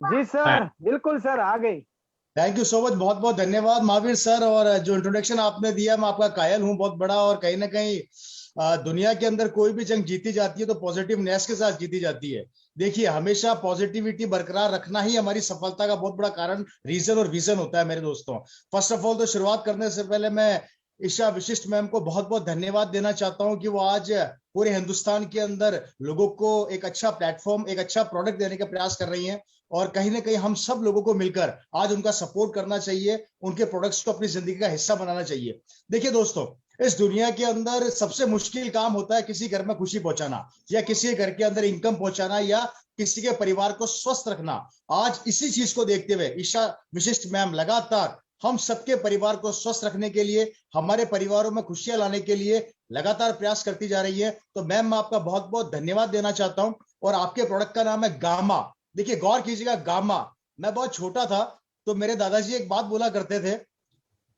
जी sir, बिल्कुल sir, आ गई। Thank you so much. बहुत बहुत धन्यवाद महावीर सर। और जो इंट्रोडक्शन आपने दिया, मैं आपका कायल हूँ बहुत बड़ा। और कहीं ना कहीं दुनिया के अंदर कोई भी जंग जीती जाती है तो पॉजिटिवनेस के साथ जीती जाती है। देखिए, हमेशा पॉजिटिविटी बरकरार रखना ही हमारी सफलता का बहुत बड़ा कारण, रीजन और विजन होता है मेरे दोस्तों। फर्स्ट ऑफ ऑल तो शुरुआत करने से पहले मैं ईशा विशिष्ट मैम को बहुत बहुत धन्यवाद देना चाहता हूं कि वो आज पूरे हिंदुस्तान के अंदर लोगों को एक अच्छा प्लेटफॉर्म, एक अच्छा प्रोडक्ट देने का प्रयास कर रही हैं। और कहीं ना कहीं हम सब लोगों को मिलकर आज उनका सपोर्ट करना चाहिए, उनके प्रोडक्ट्स को अपनी जिंदगी का हिस्सा बनाना चाहिए। देखिए दोस्तों, इस दुनिया के अंदर सबसे मुश्किल काम होता है किसी घर में खुशी पहुंचाना, या किसी घर के अंदर इनकम पहुंचाना, या किसी के परिवार को स्वस्थ रखना। आज इसी चीज को देखते हुए ईशा विशिष्ट मैम लगातार हम सबके परिवार को स्वस्थ रखने के लिए, हमारे परिवारों में खुशियां लाने के लिए लगातार प्रयास करती जा रही है। तो मैम, मैं आपका बहुत बहुत धन्यवाद देना चाहता हूं। और आपके प्रोडक्ट का नाम है गामा। देखिए, गौर कीजिएगा, गामा। मैं बहुत छोटा था तो मेरे दादाजी एक बात बोला करते थे,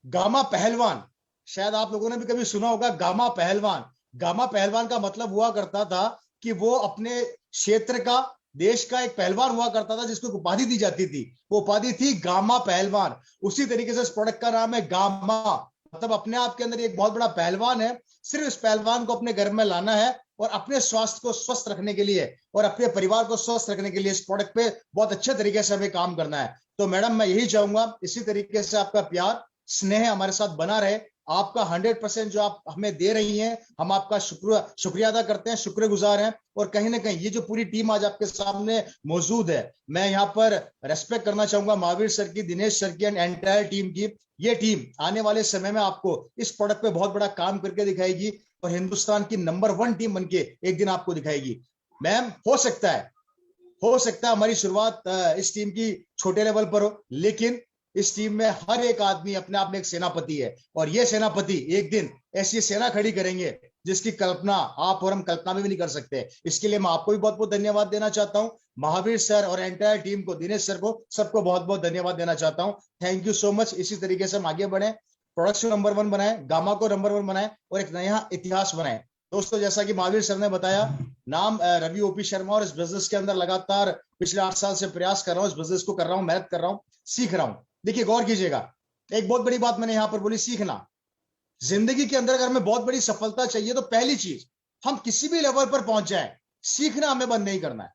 गामा पहलवान। शायद आप लोगों ने भी कभी सुना होगा गामा पहलवान। गामा पहलवान का मतलब हुआ करता था कि वो अपने क्षेत्र का, देश का एक पहलवान हुआ करता था जिसको उपाधि दी जाती थी। वो उपाधि थी गामा पहलवान। उसी तरीके से इस प्रोडक्ट का नाम है गामा। मतलब अपने आप के अंदर एक बहुत बड़ा पहलवान है। सिर्फ इस पहलवान को अपने घर में लाना है और अपने स्वास्थ्य को स्वस्थ रखने के लिए और अपने परिवार को स्वस्थ रखने के लिए इस प्रोडक्ट पे बहुत अच्छे तरीके से हमें काम करना है। तो मैडम, मैं यही चाहूंगा इसी तरीके से आपका प्यार स्नेह हमारे साथ बना रहे। आपका 100% जो आप हमें दे रही हैं, हम आपका शुक्रिया अदा करते हैं, शुक्रगुजार हैं। और कहीं ना कहीं ये जो पूरी टीम आज आपके सामने मौजूद है, मैं यहाँ पर रेस्पेक्ट करना चाहूंगा महावीर सर की, दिनेश सर की एंड एंटायर टीम की। ये टीम आने वाले समय में आपको इस प्रोडक्ट पे बहुत बड़ा काम करके दिखाएगी और हिंदुस्तान की नंबर 1 टीम बनके एक दिन आपको दिखाएगी। मैम, हो सकता है हमारी शुरुआत इस टीम की छोटे लेवल पर हो, लेकिन इस टीम में हर एक आदमी अपने आप में एक सेनापति है। और ये सेनापति एक दिन ऐसी सेना खड़ी करेंगे जिसकी कल्पना आप और हम कल्पना में भी नहीं कर सकते। इसके लिए मैं आपको भी बहुत बहुत धन्यवाद देना चाहता हूं, महावीर सर और एंटायर टीम को, दिनेश सर को, सबको बहुत बहुत धन्यवाद देना चाहता हूं। Thank you so much. इसी तरीके से हम आगे बढ़े, प्रोडक्ट्स को नंबर 1 बनाए, गामा को नंबर 1 बनाए और एक नया इतिहास बनाए। दोस्तों, जैसा कि महावीर सर ने बताया, नाम रवि ओपी शर्मा, और इस बिजनेस के अंदर लगातार पिछले 8 साल से प्रयास कर रहा हूं, इस बिजनेस को कर रहा हूं, मेहनत कर रहा हूं, सीख रहा हूं। देखिए, गौर कीजिएगा, एक बहुत बड़ी बात मैंने यहां पर बोली, सीखना। जिंदगी के अंदर अगर हमें बहुत बड़ी सफलता चाहिए तो पहली चीज, हम किसी भी लेवल पर पहुंच जाए, सीखना हमें बंद नहीं करना है।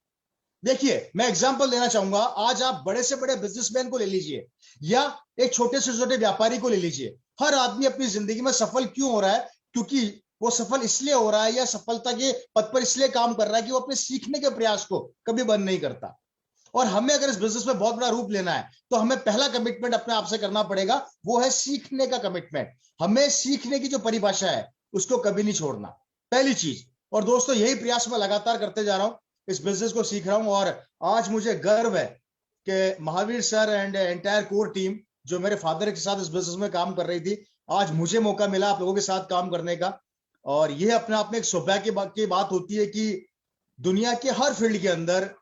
देखिए, मैं एग्जांपल देना चाहूंगा। आज आप बड़े से बड़े बिजनेसमैन को ले लीजिए या एक छोटे से छोटे व्यापारी को ले लीजिए, हर आदमी अपनी जिंदगी में सफल क्यों हो रहा है? क्योंकि वो सफल इसलिए हो रहा है या सफलता के पद पर इसलिए काम कर रहा है कि वो अपने सीखने के प्रयास को कभी बंद नहीं करता। और हमें अगर इस बिजनेस में बहुत बड़ा रूप लेना है तो हमें पहला कमिटमेंट अपने आप से करना पड़ेगा, वो है सीखने का कमिटमेंट। हमें सीखने की जो परिभाषा है उसको कभी नहीं छोड़ना, पहली चीज। और दोस्तों, यही प्रयास मैं लगातार करते जा रहा हूं, इस बिजनेस को सीख रहा हूं। और आज मुझे गर्व है कि Mahavir sir and entire core team जो मेरे फादर के साथ इस बिजनेस में काम कर रही थी, आज मुझे मौका मिला आप लोगों के साथ काम करने का। और यह अपने आप में एक सौभाग्य की बात होती है कि दुनिया के हर फील्ड के अंदर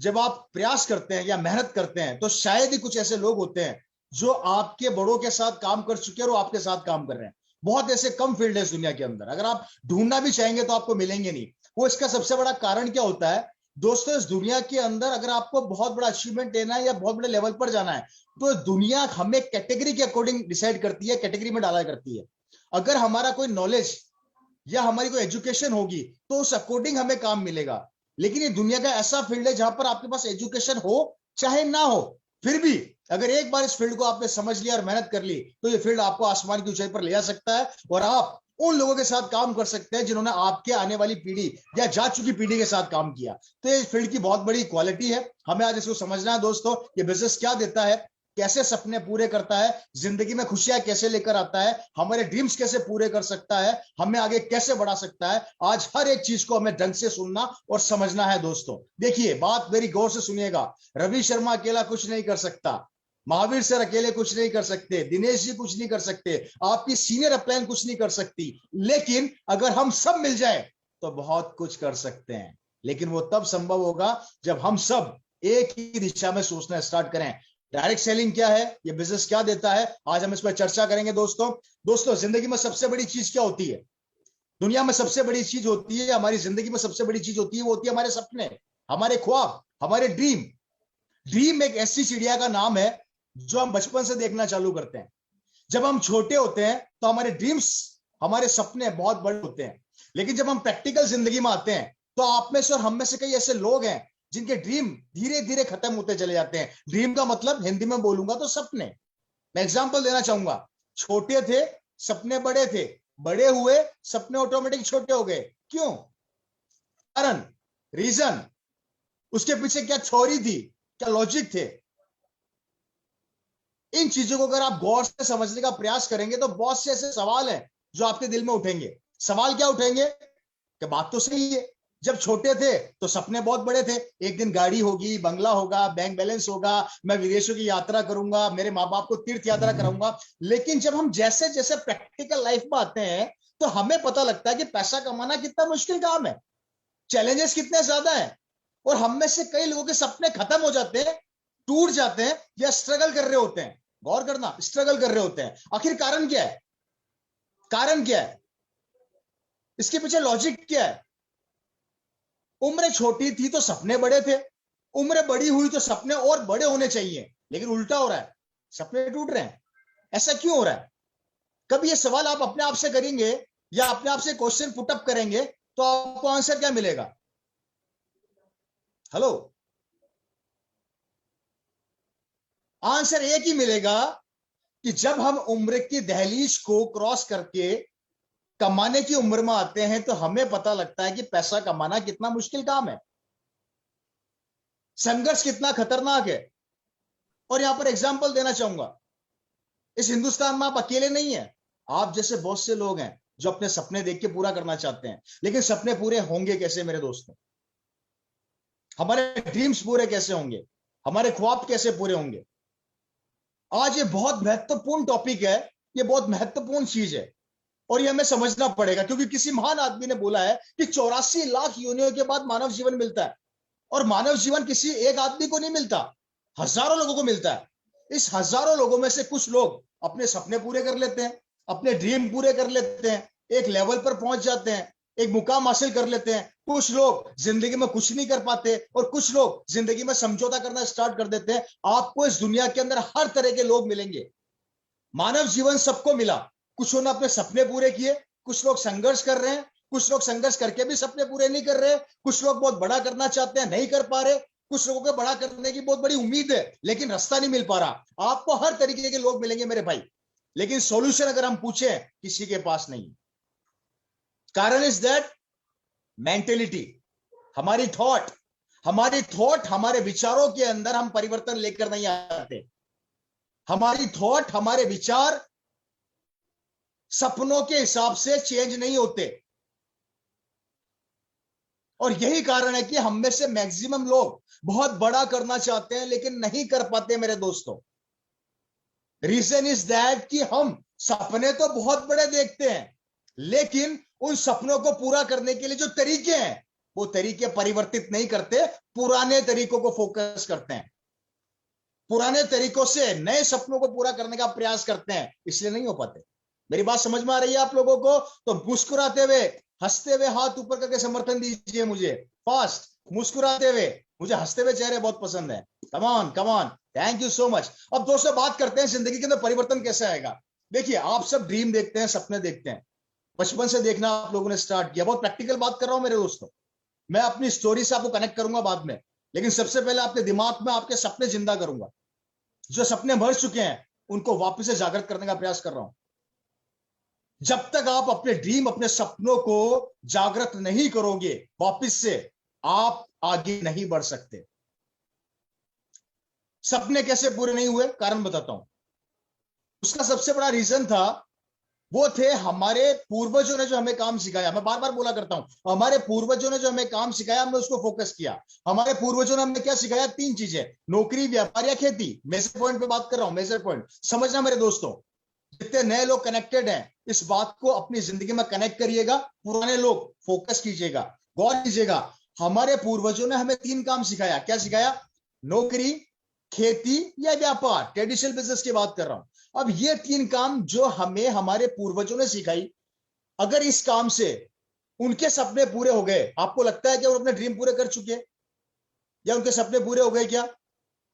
जब आप प्रयास करते हैं या मेहनत करते हैं तो शायद ही कुछ ऐसे लोग होते हैं जो आपके बड़ों के साथ काम कर चुके हैं और आपके साथ काम कर रहे हैं। बहुत ऐसे कम फील्ड है इस दुनिया के अंदर, अगर आप ढूंढना भी चाहेंगे तो आपको मिलेंगे नहीं। वो इसका सबसे बड़ा कारण क्या होता है दोस्तों? इस दुनिया के अंदर अगर आपको बहुत बड़ा अचीवमेंट लेना है या बहुत बड़े लेवल पर जाना है तो दुनिया हमें कैटेगरी के अकॉर्डिंग डिसाइड करती है, कैटेगरी में डाला करती है। अगर हमारा कोई नॉलेज या हमारी कोई एजुकेशन होगी तो उस अकॉर्डिंग हमें काम मिलेगा। लेकिन ये दुनिया का ऐसा फील्ड है जहां पर आपके पास एजुकेशन हो चाहे ना हो, फिर भी अगर एक बार इस फील्ड को आपने समझ लिया और मेहनत कर ली तो ये फील्ड आपको आसमान की ऊंचाई पर ले जा सकता है और आप उन लोगों के साथ काम कर सकते हैं जिन्होंने आपके आने वाली पीढ़ी या जा चुकी पीढ़ी के साथ काम किया। तो ये फील्ड की बहुत बड़ी क्वालिटी है, हमें आज इसको समझना है दोस्तों। ये बिजनेस क्या देता है, कैसे सपने पूरे करता है, जिंदगी में खुशियां कैसे लेकर आता है, हमारे ड्रीम्स कैसे पूरे कर सकता है, हमें आगे कैसे बढ़ा सकता है। आज हर एक चीज को हमें ढंग से सुनना और समझना है दोस्तों। देखिए, बात मेरी गौर से सुनिएगा, रवि शर्मा अकेला कुछ नहीं कर सकता, महावीर सर अकेले कुछ नहीं कर सकते, दिनेश जी कुछ नहीं कर सकते, आपकी सीनियर अपलाइन कुछ नहीं कर सकती। लेकिन अगर हम सब मिल जाए तो बहुत कुछ कर सकते हैं। लेकिन वो तब संभव होगा जब हम सब एक ही दिशा में सोचना स्टार्ट करें। डायरेक्ट सेलिंग क्या है, ये बिजनेस क्या देता है, आज हम इस पर चर्चा करेंगे दोस्तों। जिंदगी में सबसे बड़ी चीज क्या होती है? दुनिया में सबसे बड़ी चीज होती है, हमारी जिंदगी में सबसे बड़ी चीज होती है, वो होती है हमारे सपने, हमारे ख्वाब, हमारे ड्रीम। ड्रीम एक ऐसी चिड़िया का नाम है जो हम बचपन से देखना चालू करते हैं। जब हम छोटे होते हैं तो हमारे ड्रीम्स, हमारे सपने बहुत बड़े होते हैं, लेकिन जब हम प्रैक्टिकल जिंदगी में आते हैं तो आप में से और हम में से कई ऐसे लोग हैं जिनके ड्रीम धीरे धीरे खत्म होते चले जाते हैं। ड्रीम का मतलब हिंदी में बोलूंगा तो सपने। मैं एग्जांपल देना चाहूंगा, छोटे थे सपने बड़े थे, बड़े हुए सपने ऑटोमेटिक छोटे हो गए। क्यों? कारण, रीजन, उसके पीछे क्या थ्योरी थी, क्या लॉजिक थे। इन चीजों को अगर आप गौर से समझने का प्रयास करेंगे तो बहुत से ऐसे सवाल हैं जो आपके दिल में उठेंगे। सवाल क्या उठेंगे कि बात तो सही है, जब छोटे थे तो सपने बहुत बड़े थे, एक दिन गाड़ी होगी, बंगला होगा, बैंक बैलेंस होगा, मैं विदेशों की यात्रा करूंगा, मेरे माँ बाप को तीर्थ यात्रा कराऊंगा। लेकिन जब हम जैसे जैसे प्रैक्टिकल लाइफ में आते हैं तो हमें पता लगता है कि पैसा कमाना कितना मुश्किल काम है, चैलेंजेस कितने ज्यादा है, और हम में से कई लोगों के सपने खत्म हो जाते हैं, टूट जाते हैं, या स्ट्रगल कर रहे होते हैं। गौर करना, स्ट्रगल कर रहे होते हैं। आखिर कारण क्या है? कारण क्या है? इसके पीछे लॉजिक क्या है? उम्र छोटी थी तो सपने बड़े थे, उम्र बड़ी हुई तो सपने और बड़े होने चाहिए, लेकिन उल्टा हो रहा है, सपने टूट रहे हैं। ऐसा क्यों हो रहा है? कभी ये सवाल आप अपने आप से करेंगे या अपने आप से क्वेश्चन पुटअप करेंगे तो आपको आंसर क्या मिलेगा? हेलो, आंसर एक ही मिलेगा कि जब हम उम्र की दहलीज को क्रॉस करके कमाने की उम्र में आते हैं तो हमें पता लगता है कि पैसा कमाना कितना मुश्किल काम है, संघर्ष कितना खतरनाक है। और यहां पर एग्जांपल देना चाहूंगा, इस हिंदुस्तान में आप अकेले नहीं है, आप जैसे बहुत से लोग हैं जो अपने सपने देख के पूरा करना चाहते हैं, लेकिन सपने पूरे होंगे कैसे मेरे दोस्तों? हमारे ड्रीम्स पूरे कैसे होंगे? हमारे ख्वाब कैसे पूरे होंगे? आज ये बहुत महत्वपूर्ण टॉपिक है, ये बहुत महत्वपूर्ण चीज है, और ये हमें समझना पड़ेगा, क्योंकि किसी महान आदमी ने बोला है कि 84 लाख योनियों के बाद मानव जीवन मिलता है, और मानव जीवन किसी एक आदमी को नहीं मिलता, हजारों लोगों को मिलता है। इस हजारों लोगों में से कुछ लोग अपने सपने पूरे कर लेते हैं, अपने ड्रीम पूरे कर लेते हैं, एक लेवल पर पहुंच जाते हैं, एक मुकाम हासिल कर लेते हैं। कुछ लोग जिंदगी में कुछ नहीं कर पाते, और कुछ लोग जिंदगी में समझौता करना स्टार्ट कर देते हैं। आपको इस दुनिया के अंदर हर तरह के लोग मिलेंगे, मानव जीवन सबको मिला। कुछ ने अपने सपने पूरे किए, कुछ लोग संघर्ष कर रहे हैं, कुछ लोग संघर्ष करके भी सपने पूरे नहीं कर रहे, कुछ लोग बहुत बड़ा करना चाहते हैं, नहीं कर पा रहे, कुछ लोगों को बड़ा करने की बहुत बड़ी उम्मीद है लेकिन रास्ता नहीं मिल पा रहा। आपको हर तरीके के लोग मिलेंगे मेरे भाई, लेकिन सॉल्यूशन अगर हम पूछे किसी के पास नहीं। कारण इज दैट मेंटेलिटी, हमारी थॉट, हमारे विचारों के अंदर हम परिवर्तन लेकर नहीं आते। हमारी थॉट, हमारे विचार सपनों के हिसाब से चेंज नहीं होते, और यही कारण है कि हम में से मैक्सिमम लोग बहुत बड़ा करना चाहते हैं लेकिन नहीं कर पाते मेरे दोस्तों। रीजन इज दैट कि हम सपने तो बहुत बड़े देखते हैं, लेकिन उन सपनों को पूरा करने के लिए जो तरीके हैं वो तरीके परिवर्तित नहीं करते, पुराने तरीकों को फोकस करते हैं, पुराने तरीकों से नए सपनों को पूरा करने का प्रयास करते हैं, इसलिए नहीं हो पाते। मेरी बात समझ में आ रही है आप लोगों को? तो मुस्कुराते हुए, हंसते हुए हाथ ऊपर करके समर्थन दीजिए मुझे, फास्ट मुस्कुराते हुए। मुझे हंसते हुए चेहरे बहुत पसंद है। Come on, come on, thank you so much. अब दोस्तों बात करते हैं जिंदगी के अंदर परिवर्तन कैसे आएगा। देखिए, आप सब ड्रीम देखते हैं, सपने देखते हैं, बचपन से देखना आप लोगों ने स्टार्ट किया। बहुत प्रैक्टिकल बात कर रहा हूं मेरे दोस्तों, मैं अपनी स्टोरी से आपको कनेक्ट करूंगा बाद में, लेकिन सबसे पहले आपके दिमाग में आपके सपने जिंदा करूंगा। जो सपने मर चुके हैं उनको वापस से जागृत करने का प्रयास कर रहा हूं। जब तक आप अपने ड्रीम, अपने सपनों को जागृत नहीं करोगे वापस से, आप आगे नहीं बढ़ सकते। सपने कैसे पूरे नहीं हुए, कारण बताता हूं। उसका सबसे बड़ा रीजन था, वो थे हमारे पूर्वजों ने जो हमें काम सिखाया। मैं बार बार बोला करता हूं, हमारे पूर्वजों ने जो हमें काम सिखाया हमने उसको फोकस किया। हमारे पूर्वजों ने हमें क्या सिखाया? 3 चीजें, नौकरी, व्यापार या खेती। मेजर पॉइंट पे बात कर रहा हूं, मेजर पॉइंट समझना मेरे दोस्तों। जितने नए लोग कनेक्टेड हैं, इस बात को अपनी जिंदगी में कनेक्ट करिएगा। पुराने लोग फोकस कीजिएगा, गौर कीजिएगा। हमारे पूर्वजों ने हमें 3 काम सिखाया। क्या सिखाया? नौकरी, खेती या व्यापार, ट्रेडिशनल बिजनेस की बात कर रहा हूं। अब ये 3 काम जो हमें हमारे पूर्वजों ने सिखाई, अगर इस काम से उनके सपने पूरे हो गए, आपको लगता है कि वो अपने ड्रीम पूरे कर चुके हैं या उनके सपने पूरे हो गए क्या?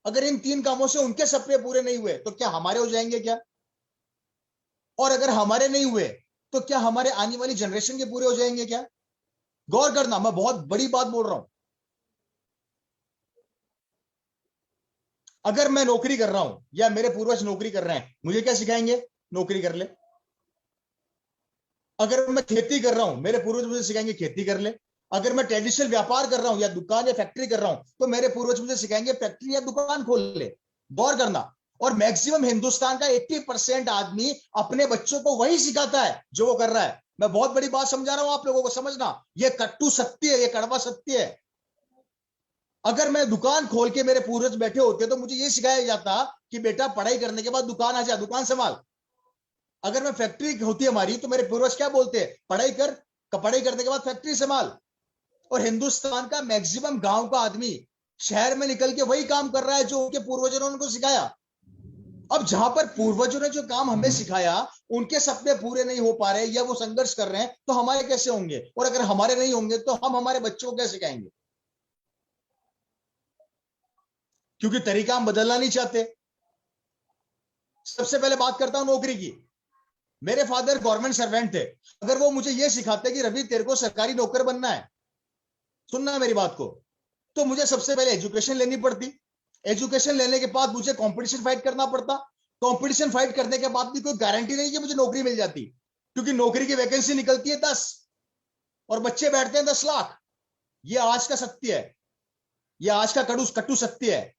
अगर इन 3 कामों से उनके सपने पूरे नहीं हुए तो क्या हमारे हो जाएंगे क्या? और अगर हमारे नहीं हुए तो क्या हमारे आने वाली जनरेशन के पूरे हो जाएंगे क्या? गौर करना, मैं बहुत बड़ी बात बोल रहा हूं। अगर मैं नौकरी कर रहा हूं या मेरे पूर्वज नौकरी कर रहे हैं, मुझे क्या सिखाएंगे? नौकरी कर ले। अगर मैं खेती कर रहा हूं, मेरे पूर्वज मुझे सिखाएंगे खेती कर ले। अगर मैं ट्रेडिशनल व्यापार कर रहा हूं या दुकान या फैक्ट्री कर रहा हूं, तो मेरे पूर्वज मुझे सिखाएंगे फैक्ट्री या दुकान खोल ले। गौर करना। और मैक्सिमम हिंदुस्तान का 80% आदमी अपने बच्चों को वही सिखाता है जो वो कर रहा है। मैं बहुत बड़ी बात समझा रहा हूं आप लोगों को, समझना। ये कट्टू सत्य है, ये कड़वा सत्य है। अगर मैं दुकान खोल के मेरे पूर्वज बैठे होते तो मुझे ये सिखाया जाता कि बेटा पढ़ाई करने के बाद दुकान आ जा, दुकान संभाल। अगर मैं फैक्ट्री होती हमारी तो मेरे पूर्वज क्या बोलते हैं? पढ़ाई कर, पढ़ाई करने के बाद फैक्ट्री संभाल। और हिंदुस्तान का मैक्सिमम गांव का आदमी शहर में निकल के वही काम कर रहा है जो उनके पूर्वजों ने उनको सिखाया। अब जहां पर पूर्वजों ने जो काम हमें सिखाया उनके सपने पूरे नहीं हो पा रहे या वो संघर्ष कर रहे हैं, तो हमारे कैसे होंगे? और अगर हमारे नहीं होंगे तो हम हमारे बच्चों को कैसे सिखाएंगे? क्योंकि तरीका हम बदलना नहीं चाहते। सबसे पहले बात करता हूं नौकरी की। मेरे फादर गवर्नमेंट सर्वेंट थे। अगर वो मुझे ये सिखाते कि रवि तेरे को सरकारी नौकर बनना है, सुनना मेरी बात को, तो मुझे सबसे पहले एजुकेशन लेनी पड़ती। एजुकेशन लेने के बाद मुझे कंपटीशन फाइट करना पड़ता। कंपटीशन फाइट करने के बाद भी कोई गारंटी नहीं कि मुझे नौकरी मिल जाती, क्योंकि नौकरी की वैकेंसी निकलती है 10 और बच्चे बैठते हैं 10 लाख। ये आज का सत्य है, ये आज का कटु सत्य है।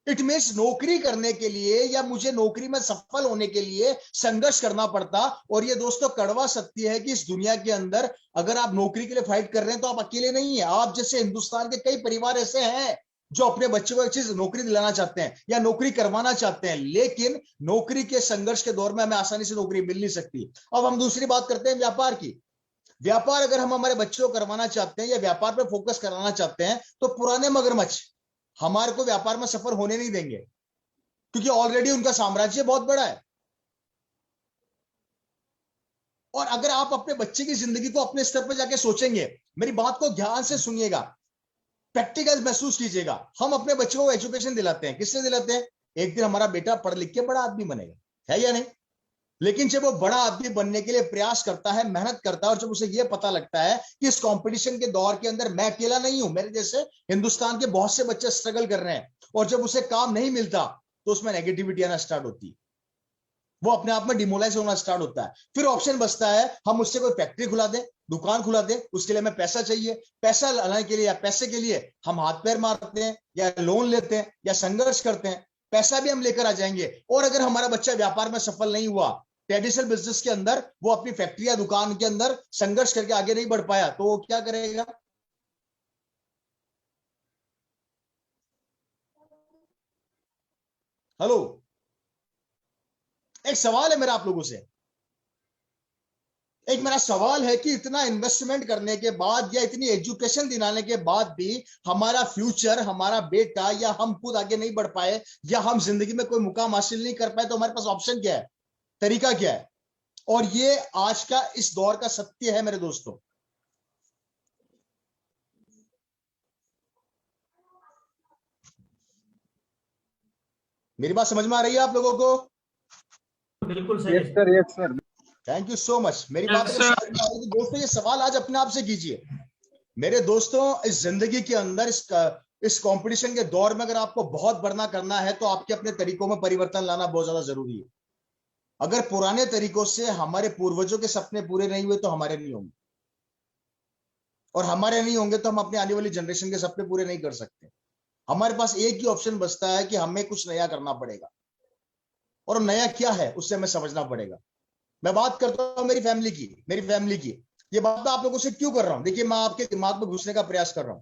इट मीन्स नौकरी करने के लिए या मुझे नौकरी में सफल होने के लिए संघर्ष करना पड़ता। और ये दोस्तों कड़वा सत्य है कि इस दुनिया के अंदर अगर आप नौकरी के लिए फाइट कर रहे हैं तो आप अकेले नहीं है। आप जैसे हिंदुस्तान के कई परिवार ऐसे हैं जो अपने बच्चों को एक चीज नौकरी दिलाना चाहते हैं या नौकरी करवाना चाहते हैं, लेकिन नौकरी के संघर्ष के दौर में हमें आसानी से नौकरी मिल नहीं सकती। अब हम दूसरी बात करते हैं व्यापार की। व्यापार अगर हम हमारे बच्चों को करवाना चाहते हैं या व्यापार पर फोकस कराना चाहते हैं तो पुराने मगरमच्छ हमारे को व्यापार में सफल होने नहीं देंगे, क्योंकि ऑलरेडी उनका साम्राज्य बहुत बड़ा है। और अगर आप अपने बच्चे की जिंदगी को अपने स्तर पर जाके सोचेंगे, मेरी बात को ध्यान से सुनिएगा, प्रैक्टिकल महसूस कीजिएगा। हम अपने बच्चों को एजुकेशन दिलाते हैं, किससे दिलाते हैं? एक दिन हमारा बेटा पढ़ लिख के बड़ा आदमी बनेगा, है या नहीं? लेकिन जब वो बड़ा आदमी बनने के लिए प्रयास करता है, मेहनत करता है, और जब उसे यह पता लगता है कि इस कंपटीशन के दौर के अंदर मैं अकेला नहीं हूं, मेरे जैसे हिंदुस्तान के बहुत से बच्चे स्ट्रगल कर रहे हैं, और जब उसे काम नहीं मिलता तो उसमें नेगेटिविटी आना स्टार्ट होती है। वो अपने आप में डिमोलाइज होना स्टार्ट होता है। फिर ऑप्शन बचता है हम उससे कोई फैक्ट्री खुला दें, दुकान खुला दें, उसके लिए हमें पैसा चाहिए। पैसा लाने के लिए या पैसे के लिए हम हाथ पैर मारते हैं या लोन लेते हैं या संघर्ष करते हैं। पैसा भी हम लेकर आ जाएंगे। और अगर हमारा बच्चा व्यापार में सफल नहीं हुआ, ट्रेडिशनल बिजनेस के अंदर, वो अपनी फैक्ट्री या दुकान के अंदर संघर्ष करके आगे नहीं बढ़ पाया, तो वो क्या करेगा? हेलो, एक सवाल है मेरा आप लोगों से। एक मेरा सवाल है कि इतना इन्वेस्टमेंट करने के बाद या इतनी एजुकेशन दिलाने के बाद भी हमारा फ्यूचर, हमारा बेटा या हम खुद आगे नहीं बढ़ पाए या हम जिंदगी में कोई मुकाम हासिल नहीं कर पाए, तो हमारे पास ऑप्शन क्या है? तरीका क्या है? और ये आज का इस दौर का सत्य है मेरे दोस्तों। मेरी बात समझ में आ रही है आप लोगों को? बिल्कुल सही yes sir, yes sir. Thank you so much. मेरी Yes, बात को sir. समझ में आ रही है दोस्तों। ये सवाल आज अपने आप से कीजिए मेरे दोस्तों। इस जिंदगी के अंदर इस कंपटीशन के दौर में अगर आपको बहुत बढ़ना करना है तो आपके अपने तरीकों में परिवर्तन लाना बहुत ज्यादा जरूरी है। अगर पुराने तरीकों से हमारे पूर्वजों के सपने पूरे नहीं हुए तो हमारे नहीं होंगे, और हमारे नहीं होंगे तो हम अपने आने वाली जनरेशन के सपने पूरे नहीं कर सकते। हमारे पास एक ही ऑप्शन बचता है कि हमें कुछ नया करना पड़ेगा, और नया क्या है उससे हमें समझना पड़ेगा। मैं बात करता हूं मेरी फैमिली की। ये बात मैं आप लोगों से क्यों कर रहा हूं? देखिए, मैं आपके दिमाग में घुसने का प्रयास कर रहा हूं।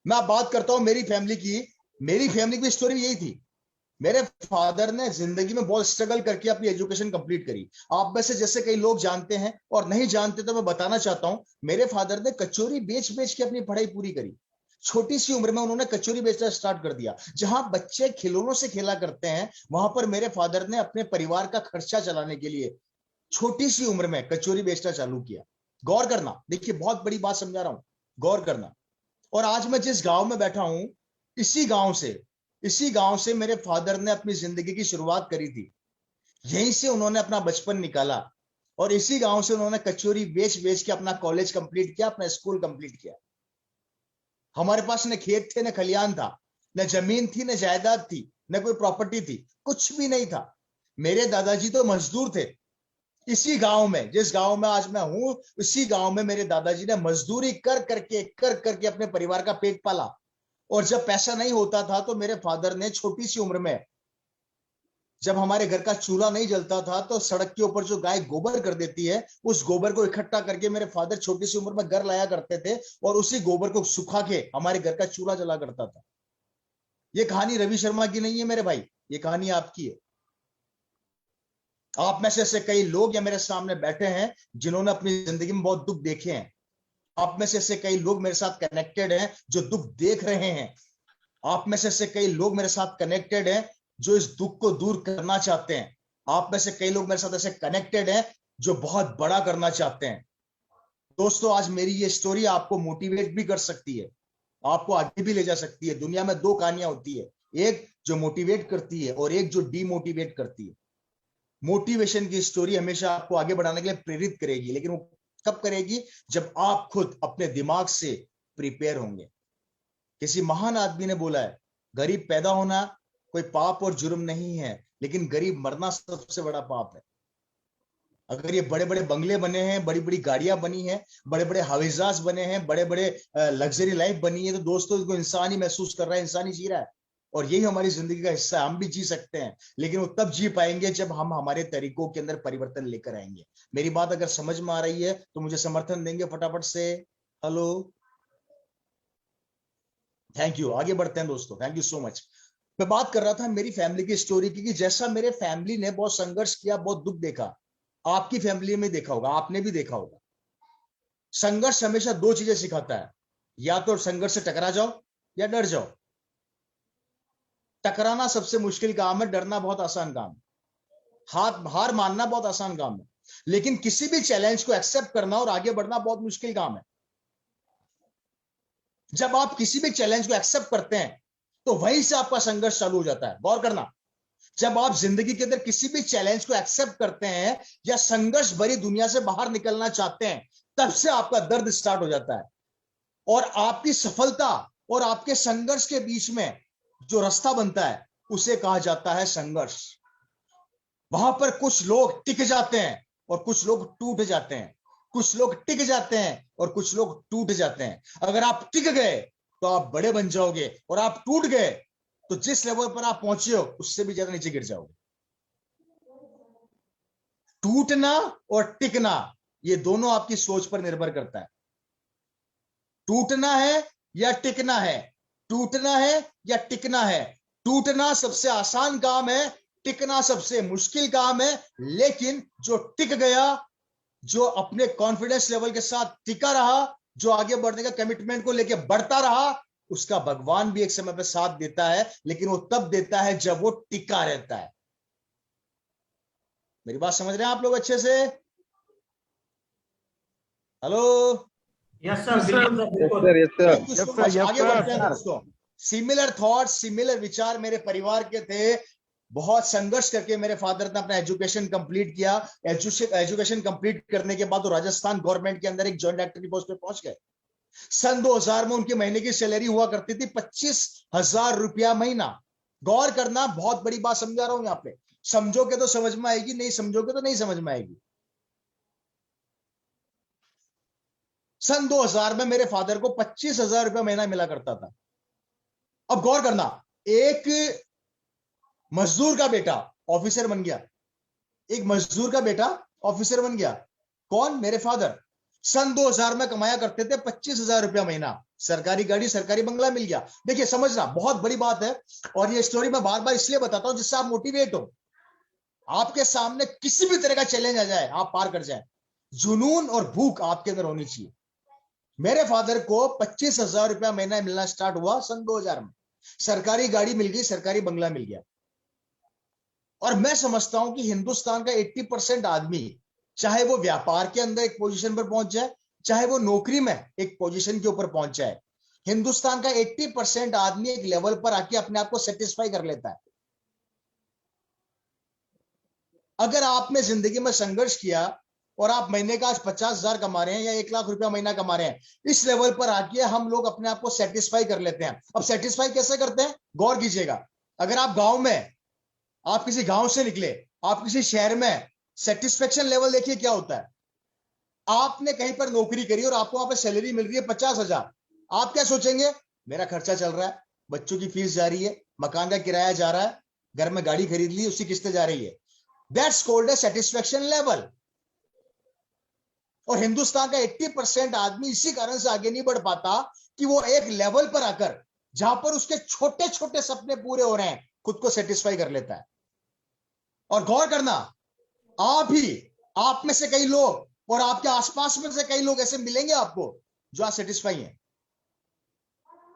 मैं बात करता हूं मेरी फैमिली की। मेरी फैमिली की स्टोरी यही थी। मेरे फादर ने जिंदगी में बहुत स्ट्रगल करके अपनी एजुकेशन कंप्लीट करी। आप में से जैसे कई लोग जानते हैं और नहीं जानते तो मैं बताना चाहता हूं, मेरे फादर ने कचौरी बेच बेच के अपनी पढ़ाई पूरी करी। छोटी सी उम्र में उन्होंने कचौरी बेचना स्टार्ट कर दिया। जहां बच्चे खिलौनों से खेला करते हैं, वहां पर मेरे फादर ने अपने परिवार का खर्चा चलाने के लिए छोटी सी उम्र में कचौरी बेचना चालू किया। गौर करना, देखिए बहुत बड़ी बात समझा रहा हूं, गौर करना। और आज मैं जिस गांव में बैठा हूं, इसी गांव से इसी गांव से मेरे फादर ने अपनी जिंदगी की शुरुआत करी थी। यहीं से उन्होंने अपना बचपन निकाला और इसी गांव से उन्होंने कचौरी बेच बेच के अपना कॉलेज कंप्लीट किया, अपना स्कूल कंप्लीट किया। हमारे पास न खेत थे, न खलियान था, न जमीन थी, न जायदाद थी, न कोई प्रॉपर्टी थी, कुछ भी नहीं था। मेरे दादाजी तो मजदूर थे। इसी गांव में, जिस गांव में आज मैं हूं, इसी गांव में मेरे दादाजी ने मजदूरी कर करके अपने परिवार का पेट पाला। और जब पैसा नहीं होता था तो मेरे फादर ने छोटी सी उम्र में, जब हमारे घर का चूल्हा नहीं जलता था, तो सड़क के ऊपर जो गाय गोबर कर देती है, उस गोबर को इकट्ठा करके मेरे फादर छोटी सी उम्र में घर लाया करते थे और उसी गोबर को सुखा के हमारे घर का चूल्हा जला करता था। ये कहानी रवि शर्मा की नहीं है मेरे भाई, ये कहानी आपकी है। आप में से कई लोग या मेरे सामने बैठे हैं जिन्होंने अपनी जिंदगी में बहुत दुख देखे हैं। आप में से कई लोग मेरे साथ कनेक्टेड हैं जो दुख देख रहे हैं। आप में से कई लोग मेरे साथ कनेक्टेड हैं जो इस दुख को दूर करना चाहते हैं। आप में से कई लोग मेरे साथ ऐसे कनेक्टेड हैं जो बहुत बड़ा करना चाहते हैं। दोस्तों, आज मेरी ये स्टोरी आपको मोटिवेट भी कर सकती है, आपको आगे भी ले जा सकती है। दुनिया में दो कहानियां होती है, एक जो मोटिवेट करती है और एक जो डीमोटिवेट करती है। मोटिवेशन की स्टोरी हमेशा आपको आगे बढ़ाने के लिए प्रेरित करेगी, लेकिन वो कब करेगी? जब आप खुद अपने दिमाग से प्रिपेयर होंगे। किसी महान आदमी ने बोला है, गरीब पैदा होना कोई पाप और जुर्म नहीं है, लेकिन गरीब मरना सबसे बड़ा पाप है। अगर ये बड़े बड़े बंगले बने हैं, बड़ी बड़ी गाड़ियां बनी हैं, बड़े बड़े हवाई जहाज बने हैं, बड़े बड़े लग्जरी लाइफ बनी है, तो दोस्तों इसको इंसान ही महसूस कर रहा है, इंसान ही जी रहा है। और यही हमारी जिंदगी का हिस्सा है। हम भी जी सकते हैं, लेकिन वो तब जी पाएंगे जब हम हमारे तरीकों के अंदर परिवर्तन लेकर आएंगे। मेरी बात अगर समझ में आ रही है तो मुझे समर्थन देंगे फटाफट से। Hello, thank you. आगे बढ़ते हैं दोस्तों, थैंक यू सो मच। मैं बात कर रहा था मेरी फैमिली की स्टोरी की, कि जैसा मेरे फैमिली ने बहुत संघर्ष किया, बहुत दुख देखा, आपकी फैमिली में देखा होगा, आपने भी देखा होगा। संघर्ष हमेशा दो चीजें सिखाता है, या तो संघर्ष से टकरा जाओ या डर जाओ। टकराना सबसे मुश्किल काम है, डरना बहुत आसान काम है, हार मानना बहुत आसान काम है, लेकिन किसी भी चैलेंज को एक्सेप्ट करना और आगे बढ़ना बहुत मुश्किल काम है। जब आप किसी भी चैलेंज को एक्सेप्ट करते हैं तो वहीं से आपका संघर्ष चालू हो जाता है। गौर करना, जब आप जिंदगी के अंदर किसी भी चैलेंज को एक्सेप्ट करते हैं या संघर्ष भरी दुनिया से बाहर निकलना चाहते हैं, तब से आपका दर्द स्टार्ट हो जाता है। और आपकी सफलता और आपके संघर्ष के बीच में जो रास्ता बनता है उसे कहा जाता है संघर्ष। वहां पर कुछ लोग टिक जाते हैं और कुछ लोग टूट जाते हैं, कुछ लोग टिक जाते हैं और कुछ लोग टूट जाते हैं। अगर आप टिक गए तो आप बड़े बन जाओगे, और आप टूट गए तो जिस लेवल पर आप पहुंचे हो उससे भी ज्यादा नीचे गिर जाओगे। टूटना और टिकना, ये दोनों आपकी सोच पर निर्भर करता है। टूटना है या टिकना है, टूटना है या टिकना है। टूटना सबसे आसान काम है, टिकना सबसे मुश्किल काम है। लेकिन जो टिक गया, जो अपने कॉन्फिडेंस लेवल के साथ टिका रहा, जो आगे बढ़ने का कमिटमेंट को लेकर बढ़ता रहा, उसका भगवान भी एक समय पर साथ देता है, लेकिन वो तब देता है जब वो टिका रहता है। मेरी बात समझ रहे हैं आप लोग अच्छे से? हेलो, यस सर, बिल्कुल सर, आगे बढ़ते हैं दोस्तों। सिमिलर थॉट्स, सिमिलर विचार मेरे परिवार के थे। बहुत संघर्ष करके मेरे फादर ने अपना एजुकेशन कंप्लीट किया। एजुकेशन कंप्लीट करने के बाद वो राजस्थान गवर्नमेंट के अंदर एक जॉइंट डायरेक्टर की पोस्ट पे पहुंच गए। सन 2000 में उनकी महीने की सैलरी हुआ करती थी 25,000 रुपया महीना। गौर करना, बहुत बड़ी बात समझा रहा हूं यहां पे। समझोगे तो समझ में आएगी, नहीं समझोगे तो नहीं समझ में आएगी। सन 2000 में मेरे फादर को 25,000 रुपया महीना मिला करता था। अब गौर करना, एक मजदूर का बेटा ऑफिसर बन गया, एक मजदूर का बेटा ऑफिसर बन गया। कौन? मेरे फादर। सन 2000 में कमाया करते थे 25,000 रुपया महीना, सरकारी गाड़ी, सरकारी बंगला मिल गया। देखिए, समझना बहुत बड़ी बात है, और ये स्टोरी मैं बार बार इसलिए बताता हूं जिससे आप मोटिवेट हो। आपके सामने किसी भी तरह का चैलेंज आ जाए, आप पार कर जाए। जुनून और भूख आपके अंदर होनी चाहिए। मेरे फादर को 25,000 रुपया महीना मिलना स्टार्ट हुआ सन 2000 में। सरकारी गाड़ी मिल गई, सरकारी बंगला मिल गया। और मैं समझता हूं कि हिंदुस्तान का 80% आदमी, चाहे वो व्यापार के अंदर एक पोजीशन पर पहुंच जाए, चाहे वो नौकरी में एक पोजीशन के ऊपर पहुंच जाए, हिंदुस्तान का 80% आदमी एक लेवल पर आके अपने आप को सेटिस्फाई कर लेता है। अगर आपने जिंदगी में संघर्ष किया और आप महीने का आज 50,000 कमा रहे हैं या 1 लाख रुपया महीना कमा रहे हैं, इस लेवल पर आके हम लोग अपने आप को सेटिस्फाई कर लेते हैं। अब सेटिस्फाई कैसे करते हैं, गौर कीजिएगा। अगर आप गांव में, आप किसी गांव से निकले, आप किसी शहर में, सेटिस्फेक्शन लेवल देखिए क्या होता है। आपने कहीं पर नौकरी करी और आपको वहां पर सैलरी मिल रही है 50,000, आप क्या सोचेंगे, मेरा खर्चा चल रहा है, बच्चों की फीस जा रही है, मकान का किराया जा रहा है, घर में गाड़ी खरीद ली, उसकी किस्तें जा रही है। That's called a satisfaction level. और हिंदुस्तान का 80% आदमी इसी कारण से आगे नहीं बढ़ पाता कि वो एक लेवल पर आकर, जहां पर उसके छोटे छोटे सपने पूरे हो रहे हैं, खुद को सेटिस्फाई कर लेता है। और गौर करना, आप में से कई लोग और आपके आसपास में से कई लोग ऐसे मिलेंगे आपको जो आज सेटिस्फाई हैं।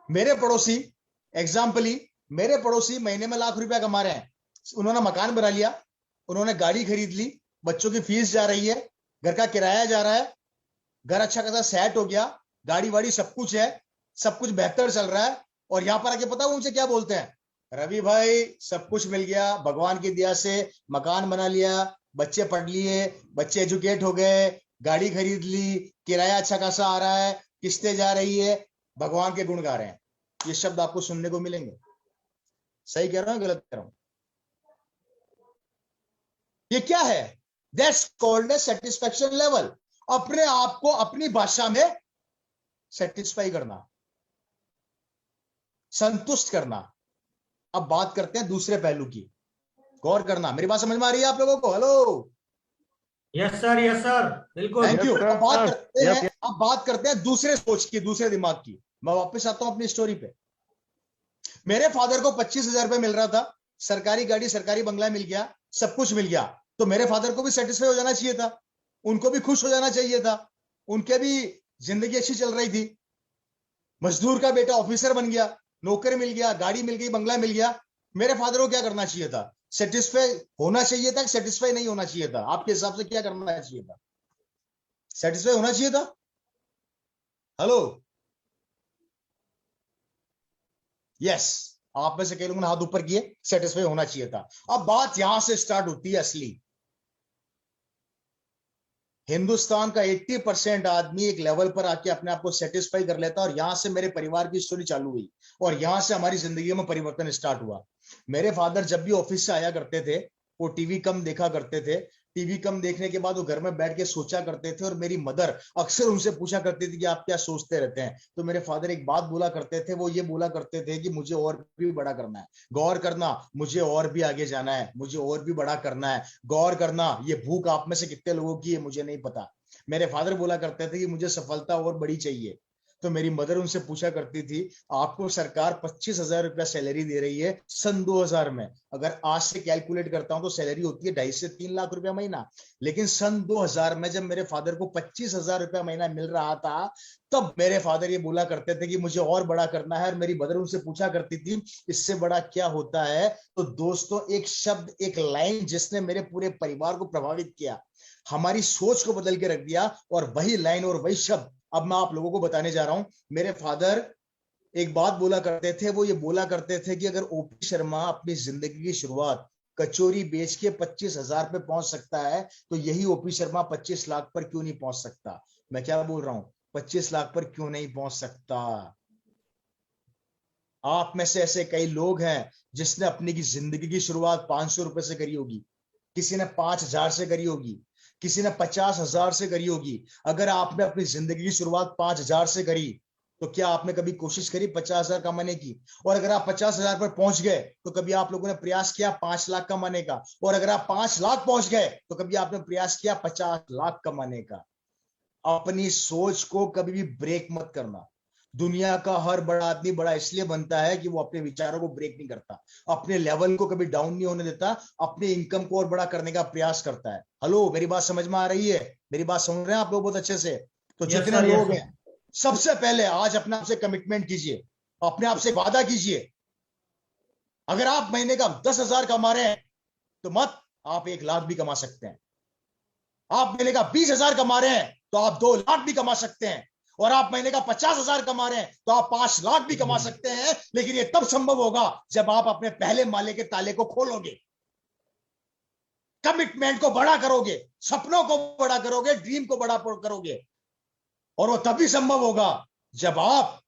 मेरे पड़ोसी, एग्जाम्पली, मेरे पड़ोसी महीने में लाख रुपया कमा रहे हैं। उन्होंने मकान बना लिया, उन्होंने गाड़ी खरीद ली, बच्चों की फीस जा रही है, घर का किराया जा रहा है, घर अच्छा खासा सेट हो गया, गाड़ी वाड़ी सब कुछ है, सब कुछ बेहतर चल रहा है। और यहां पर आके पता है उनसे क्या बोलते हैं, रवि भाई सब कुछ मिल गया, भगवान की दया से मकान बना लिया, बच्चे पढ़ लिए, बच्चे एजुकेट हो गए, गाड़ी खरीद ली, किराया अच्छा खासा आ रहा है, किस्तें जा रही है, भगवान के गुण गा रहे हैं। ये शब्द आपको सुनने को मिलेंगे। सही कह रहा हूं, गलत कह रहा हूं? ये क्या है? That's called a satisfaction level. अपने आप को अपनी भाषा में सेटिस्फाई करना, संतुष्ट करना। अब बात करते हैं दूसरे पहलू की। गौर करना, मेरी बात समझ में आ रही है आप लोगों को? हेलो, यस सर, बिल्कुल। Thank you. sir. अब बात करते हैं दूसरे सोच की, दूसरे दिमाग की। मैं वापस आता हूं अपनी स्टोरी पे। मेरे फादर को 25,000 रुपए मिल रहा था, सरकारी गाड़ी, सरकारी बंगला मिल गया, सब कुछ मिल गया, तो मेरे फादर को भी सेटिस्फाई हो जाना चाहिए था, उनको भी खुश हो जाना चाहिए था, उनके भी जिंदगी अच्छी चल रही थी। मजदूर का बेटा ऑफिसर बन गया, नौकर मिल गया, गाड़ी मिल गई, बंगला मिल गया। मेरे फादर को क्या करना चाहिए था? सेटिस्फाई होना चाहिए था, सेटिस्फाई नहीं होना चाहिए था? आपके हिसाब से क्या करना चाहिए था? सेटिस्फाई होना चाहिए था। हेलो, यस, आप में से कई लोगों ने हाथ ऊपर किए, सेटिस्फाई होना चाहिए था। अब बात यहां से स्टार्ट होती है असली। हिंदुस्तान का 80% आदमी एक लेवल पर आके अपने आप को सेटिस्फाई कर लेता है। और यहां से मेरे परिवार की स्टोरी चालू हुई और यहां से हमारी जिंदगी में परिवर्तन स्टार्ट हुआ। मेरे फादर जब भी ऑफिस से आया करते थे, वो टीवी कम देखा करते थे। टीवी कम देखने के बाद वो घर में बैठ के सोचा करते थे और मेरी मदर अक्सर उनसे पूछा करती थी कि आप क्या सोचते रहते हैं। तो मेरे फादर एक बात बोला करते थे, वो ये बोला करते थे कि मुझे और भी बड़ा करना है। गौर करना, मुझे और भी आगे जाना है, मुझे और भी बड़ा करना है। गौर करना, ये भूख आप में से कितने लोगों की है मुझे नहीं पता। मेरे फादर बोला करते थे कि मुझे सफलता और बड़ी चाहिए। तो मेरी मदर उनसे पूछा करती थी, आपको सरकार 25,000 रुपया सैलरी दे रही है सन 2000 में, अगर आज से कैलकुलेट करता हूं तो सैलरी होती है 2.5 से 3 लाख रुपया महीना। लेकिन सन 2000 में जब मेरे फादर को 25,000 रुपया महीना मिल रहा था, तब मेरे फादर ये बोला करते थे कि मुझे और बड़ा करना है। और मेरी मदर उनसे पूछा करती थी, इससे बड़ा क्या होता है? तो दोस्तों, एक शब्द, एक लाइन जिसने मेरे पूरे परिवार को प्रभावित किया, हमारी सोच को बदल के रख दिया, और वही लाइन और वही शब्द अब मैं आप लोगों को बताने जा रहा हूं। मेरे फादर एक बात बोला करते थे, वो ये बोला करते थे कि अगर ओपी शर्मा अपनी जिंदगी की शुरुआत कचौरी बेच के 25,000 पे पहुंच सकता है, तो यही ओपी शर्मा 25 लाख पर क्यों नहीं पहुंच सकता? मैं क्या बोल रहा हूं, 25 लाख पर क्यों नहीं पहुंच सकता? आप में से ऐसे कई लोग हैं जिसने अपनी की जिंदगी की शुरुआत 500 रुपए से करी होगी, किसी ने 5,000 से करी होगी, किसी ने 50,000 से करी होगी। अगर आपने अपनी जिंदगी की शुरुआत 5,000 से करी, तो क्या आपने कभी कोशिश करी 50,000 कमाने की? और अगर आप 50,000 पर पहुंच गए, तो कभी आप लोगों ने प्रयास किया 5 लाख कमाने का? और अगर आप 5 लाख पहुंच गए, तो कभी आपने प्रयास किया 50 लाख कमाने का? अपनी सोच को कभी भी ब्रेक मत करना। दुनिया का हर बड़ा आदमी बड़ा इसलिए बनता है कि वो अपने विचारों को ब्रेक नहीं करता, अपने लेवल को कभी डाउन नहीं होने देता, अपने इनकम को और बड़ा करने का प्रयास करता है। हेलो, मेरी बात समझ में आ रही है? मेरी बात सुन रहे हैं आप लोग बहुत अच्छे से? तो जितने लोग हैं, सबसे पहले आज अपने आप से कमिटमेंट कीजिए, अपने आप से वादा कीजिए। अगर आप महीने का 10,000 कमा रहे हैं, तो मत आप 1 लाख भी कमा सकते हैं। आप महीने का 20,000 कमा रहे हैं, तो आप 2 लाख भी कमा सकते हैं। और आप महीने का 50,000 कमा रहे हैं तो आप 5 लाख भी कमा सकते हैं, लेकिन ये तब संभव होगा जब आप अपने पहले माले के ताले को खोलोगे, कमिटमेंट को बड़ा करोगे, सपनों को बड़ा करोगे, ड्रीम को बड़ा करोगे। और वो तभी संभव होगा जब आप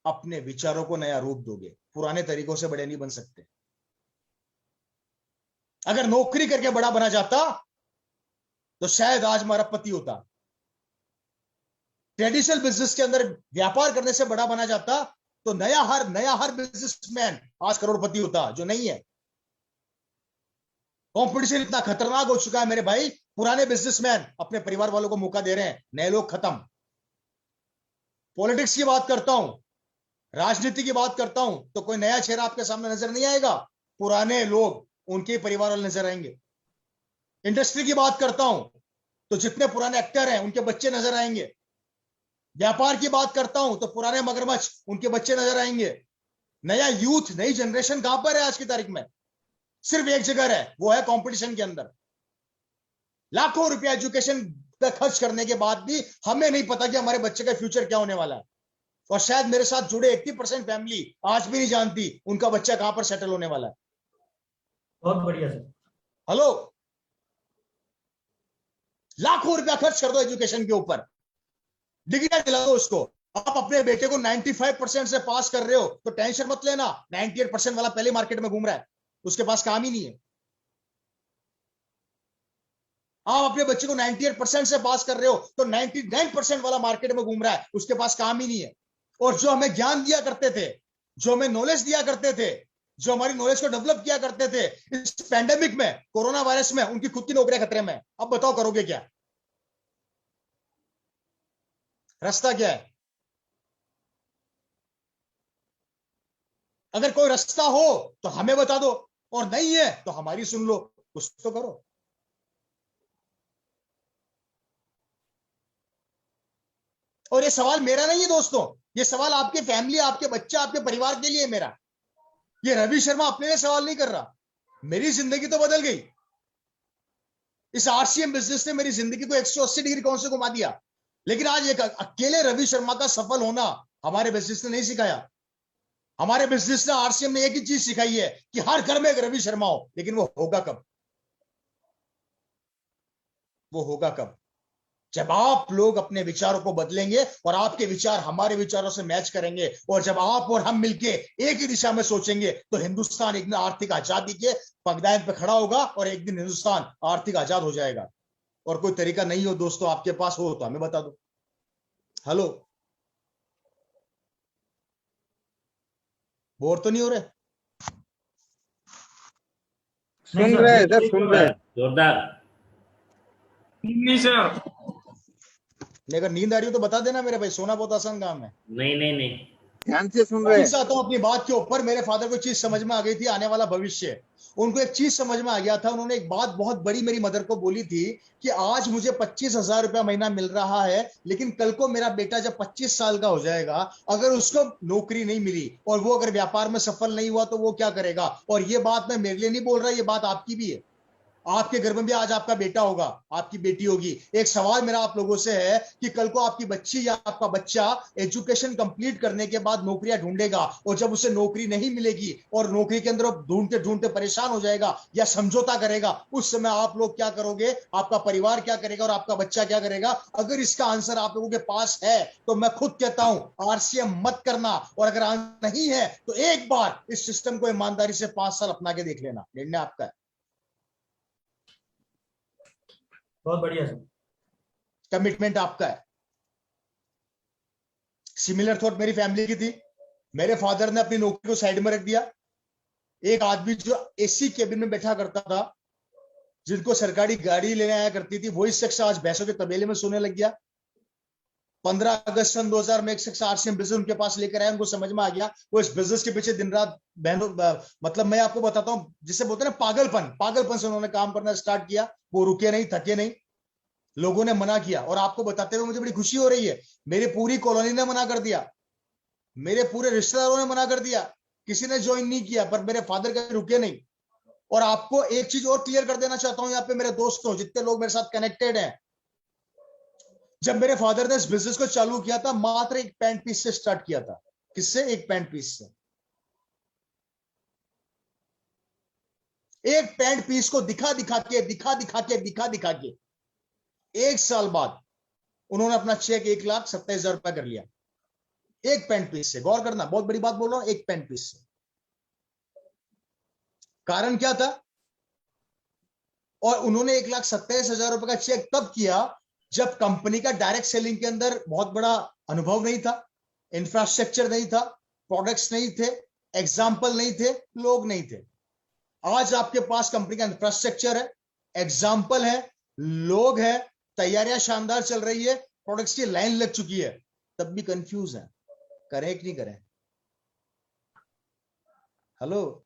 अपने विचारों को नया रूप दोगे। पुराने तरीकों से बड़े नहीं बन सकते। अगर नौकरी करके बड़ा बना जाता तो शायद आज हमारा पति होता। ट्रेडिशनल बिजनेस के अंदर व्यापार करने से बड़ा बना जाता तो नया हर बिजनेसमैन आज करोड़पति होता, जो नहीं है। कंपटीशन इतना खतरनाक हो चुका है मेरे भाई, पुराने बिजनेसमैन अपने परिवार वालों को मौका दे रहे हैं, नए लोग खत्म। पॉलिटिक्स की बात करता हूं, राजनीति की बात करता हूं तो कोई नया चेहरा आपके सामने नजर नहीं आएगा, पुराने लोग, उनके परिवार वाले नजर आएंगे। इंडस्ट्री की बात करता हूं तो जितने पुराने एक्टर हैं उनके बच्चे नजर आएंगे। व्यापार की बात करता हूं तो पुराने मगरमच्छ, उनके बच्चे नजर आएंगे। नया यूथ, नई जनरेशन कहां पर है आज की तारीख में? सिर्फ एक जगह है, वो है कंपटीशन के अंदर। लाखों रुपया एजुकेशन पे खर्च करने के बाद भी हमें नहीं पता कि हमारे बच्चे का फ्यूचर क्या होने वाला है। और शायद मेरे साथ जुड़े 80% फैमिली आज भी नहीं जानती उनका बच्चा कहां पर सेटल होने वाला है। बहुत बढ़िया सर। हेलो, लाखों रुपया खर्च कर दो एजुकेशन के ऊपर, डिग्री दिला दो उसको। आप अपने बेटे को 95% से पास कर रहे हो तो टेंशन मत लेना, 98% वाला पहले मार्केट में घूम रहा है, उसके पास काम ही नहीं है। आप अपने बच्चे को 98% से पास कर रहे हो तो 99% वाला मार्केट में घूम रहा है, उसके पास काम ही नहीं है। और जो हमें ज्ञान दिया करते थे, जो हमें नॉलेज दिया करते थे, जो हमारी नॉलेज को डेवलप किया करते थे, इस पैंडेमिक में, कोरोना वायरस में उनकी खुद की नौकरियां खतरे में। अब बताओ करोगे क्या? रास्ता क्या है? अगर कोई रास्ता हो तो हमें बता दो, और नहीं है तो हमारी सुन लो, कुछ तो करो। और ये सवाल मेरा नहीं है दोस्तों, ये सवाल आपके फैमिली, आपके बच्चा, आपके परिवार के लिए मेरा। ये रवि शर्मा अपने लिए सवाल नहीं कर रहा। मेरी जिंदगी तो बदल गई। इस आरसीएम बिजनेस ने मेरी जिंदगी को 180 डिग्री कौन से घुमा दिया। लेकिन आज एक अकेले रवि शर्मा का सफल होना हमारे बिजनेस ने नहीं सिखाया। हमारे बिजनेस ने, आरसीएम ने एक ही चीज सिखाई है कि हर घर में एक रवि शर्मा हो। लेकिन वो होगा कब? वो होगा कब? जब आप लोग अपने विचारों को बदलेंगे और आपके विचार हमारे विचारों से मैच करेंगे। और जब आप और हम मिलके एक ही दिशा में सोचेंगे तो हिंदुस्तान एक दिन आर्थिक आजादी के पगडंड पे खड़ा होगा और एक दिन हिंदुस्तान आर्थिक आजाद हो जाएगा। और कोई तरीका नहीं हो दोस्तों आपके पास हो तो हमें बता दो। हेलो, बोर तो नहीं हो रहे? सुन रहे सर, सुन रहे। जोरदार। नहीं सर। अगर नींद आ रही हो तो बता देना मेरे भाई, सोना बहुत आसान काम है। नहीं ध्यान से सुन रहे। चाहता हूं अपनी बात के ऊपर। मेरे फादर को चीज समझ में आ गई थी, आने वाला भविष्य। उनको एक चीज समझ में आ गया था। उन्होंने एक बात बहुत बड़ी मेरी मदर को बोली थी कि आज मुझे 25,000 रुपया महीना मिल रहा है, लेकिन कल को मेरा बेटा जब 25 साल का हो जाएगा, अगर उसको नौकरी नहीं मिली और वो अगर व्यापार में सफल नहीं हुआ तो वो क्या करेगा? और ये बात मैं मेरे लिए नहीं बोल रहा, ये बात आपकी भी है। आपके घर में भी आज आपका बेटा होगा, आपकी बेटी होगी। एक सवाल मेरा आप लोगों से है कि कल को आपकी बच्ची या आपका बच्चा एजुकेशन कंप्लीट करने के बाद नौकरियां ढूंढेगा और जब उसे नौकरी नहीं मिलेगी और नौकरी के अंदर ढूंढते ढूंढते परेशान हो जाएगा या समझौता करेगा, उस समय आप लोग क्या करोगे? आपका परिवार क्या करेगा और आपका बच्चा क्या करेगा? अगर इसका आंसर आप लोगों के पास है तो मैं खुद कहता हूं आरसीएम मत करना, और अगर आंसर नहीं है तो एक बार इस सिस्टम को ईमानदारी से 5 साल अपना के देख लेना। निर्णय आपका है, बहुत बढ़िया सर। कमिटमेंट आपका है। सिमिलर थॉट मेरी फैमिली की थी। मेरे फादर ने अपनी नौकरी को साइड में रख दिया। एक आदमी जो एसी केबिन में बैठा करता था, जिनको सरकारी गाड़ी लेने आया करती थी, वही शख्स आज भैंसों के तबेले में सोने लग गया। 15 अगस्त सन 2000 में एक शख्स आरसीएम बिजनेस उनके पास लेकर आया। उनको समझ में आ गया, वो इस बिजनेस के पीछे दिन रात मतलब मैं आपको बताता हूं, जिसे बोलते हैं ना पागलपन से उन्होंने काम करना स्टार्ट किया। वो रुके नहीं, थके नहीं। लोगों ने मना किया, और आपको बताते हुए मुझे बड़ी खुशी हो रही है, मेरी पूरी कॉलोनी ने मना कर दिया, मेरे पूरे रिश्तेदारों ने मना कर दिया, किसी ने ज्वाइन नहीं किया, पर मेरे फादर का रुके नहीं। और आपको एक चीज और क्लियर कर देना चाहता हूं, यहाँ पे मेरे दोस्तों, जितने लोग मेरे साथ कनेक्टेड हैं, जब मेरे फादर ने इस बिजनेस को चालू किया था, मात्र एक पैंट पीस से स्टार्ट किया था। किससे? एक पैंट पीस से। एक पैंट पीस को दिखा दिखा के 1 साल बाद उन्होंने अपना चेक 1,27,000 रुपया कर लिया। एक पैंट पीस से। गौर करना, बहुत बड़ी बात बोल रहा हूं, एक पैंट पीस से। कारण क्या था? और उन्होंने 1,27,000 रुपए का चेक तब किया जब कंपनी का डायरेक्ट सेलिंग के अंदर बहुत बड़ा अनुभव नहीं था, इंफ्रास्ट्रक्चर नहीं था, प्रोडक्ट्स नहीं थे, एग्जाम्पल नहीं थे, लोग नहीं थे। आज आपके पास कंपनी का इंफ्रास्ट्रक्चर है, एग्जाम्पल है, लोग है, तैयारियां शानदार चल रही है, प्रोडक्ट्स की लाइन लग चुकी है, तब भी कंफ्यूज है, करें कि नहीं करें? हेलो।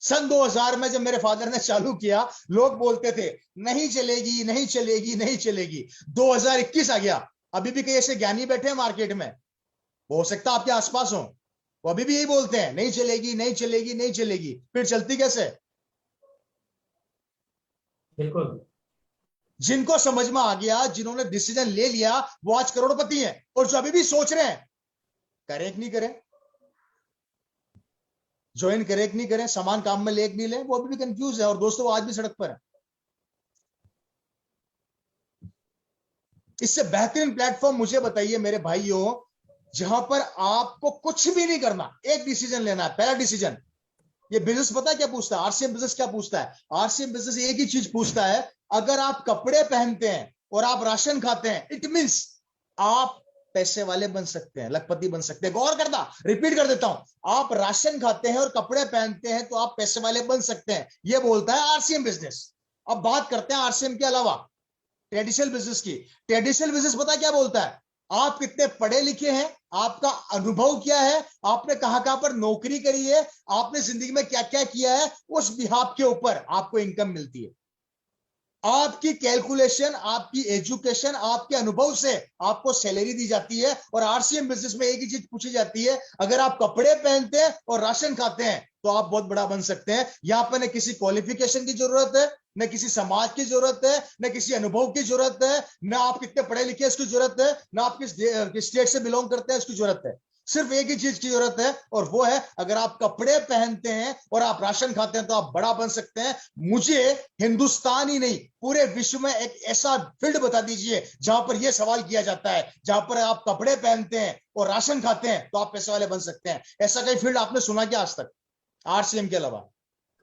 सन 2000 में जब मेरे फादर ने चालू किया, लोग बोलते थे नहीं चलेगी, नहीं चलेगी, नहीं चलेगी। 2021 आ गया, अभी भी कई ऐसे ज्ञानी बैठे हैं मार्केट में, हो सकता है आपके आसपास हो, वो अभी भी यही बोलते हैं नहीं चलेगी, नहीं चलेगी, नहीं चलेगी। फिर चलती कैसे? बिल्कुल। जिनको समझ में आ गया, जिन्होंने डिसीजन ले लिया, वो आज करोड़पति हैं। और जो अभी भी सोच रहे हैं करें कि नहीं करें, ज्वाइन करें कि नहीं करें, समान काम में ले कि नहीं ले, वो अभी भी कंफ्यूज है। और दोस्तों, वो आज भी सड़क पर है। इससे बेहतरीन प्लेटफॉर्म मुझे बताइए मेरे भाइयों, जहां पर आपको कुछ भी नहीं करना, एक डिसीजन लेना है। पहला डिसीजन, ये बिजनेस पता है क्या पूछता है? आरसीएम बिजनेस क्या पूछता है? आरसीएम बिजनेस एक ही चीज पूछता है, अगर आप कपड़े पहनते हैं और आप राशन खाते हैं, इट मींस आप पैसे वाले बन सकते हैं, लखपति बन सकते हैं। गौर करना, रिपीट कर देता हूं, आप राशन खाते हैं और कपड़े पहनते हैं तो आप पैसे वाले बन सकते हैं, यह बोलता है आरसीएम बिजनेस। अब बात करते हैं आरसीएम के अलावा ट्रेडिशनल बिजनेस की। ट्रेडिशनल बिजनेस पता क्या बोलता है? आप कितने पढ़े लिखे हैं, आपका अनुभव क्या है, आपने कहां पर नौकरी करी है, आपने जिंदगी में क्या क्या किया है, उस बिहाफ के ऊपर आपको इनकम मिलती है। आपकी कैलकुलेशन, आपकी एजुकेशन, आपके अनुभव से आपको सैलरी दी जाती है। और आरसीएम बिजनेस में एक ही चीज पूछी जाती है, अगर आप कपड़े पहनते हैं और राशन खाते हैं तो आप बहुत बड़ा बन सकते हैं। यहां पर न किसी क्वालिफिकेशन की जरूरत है, न किसी समाज की जरूरत है, न किसी अनुभव की जरूरत है, न आप कितने पढ़े लिखे इसकी जरूरत है, न आप किस स्टेट से बिलोंग करते हैं इसकी जरूरत है। सिर्फ एक ही चीज की जरूरत है, और वो है अगर आप कपड़े पहनते हैं और आप राशन खाते हैं तो आप बड़ा बन सकते हैं। मुझे हिंदुस्तान ही नहीं, पूरे विश्व में एक ऐसा फील्ड बता दीजिए जहां पर यह सवाल किया जाता है, जहां पर आप कपड़े पहनते हैं और राशन खाते हैं तो आप पैसे वाले बन सकते हैं। ऐसा कोई फील्ड आपने सुना क्या आज तक आरसीएम के अलावा?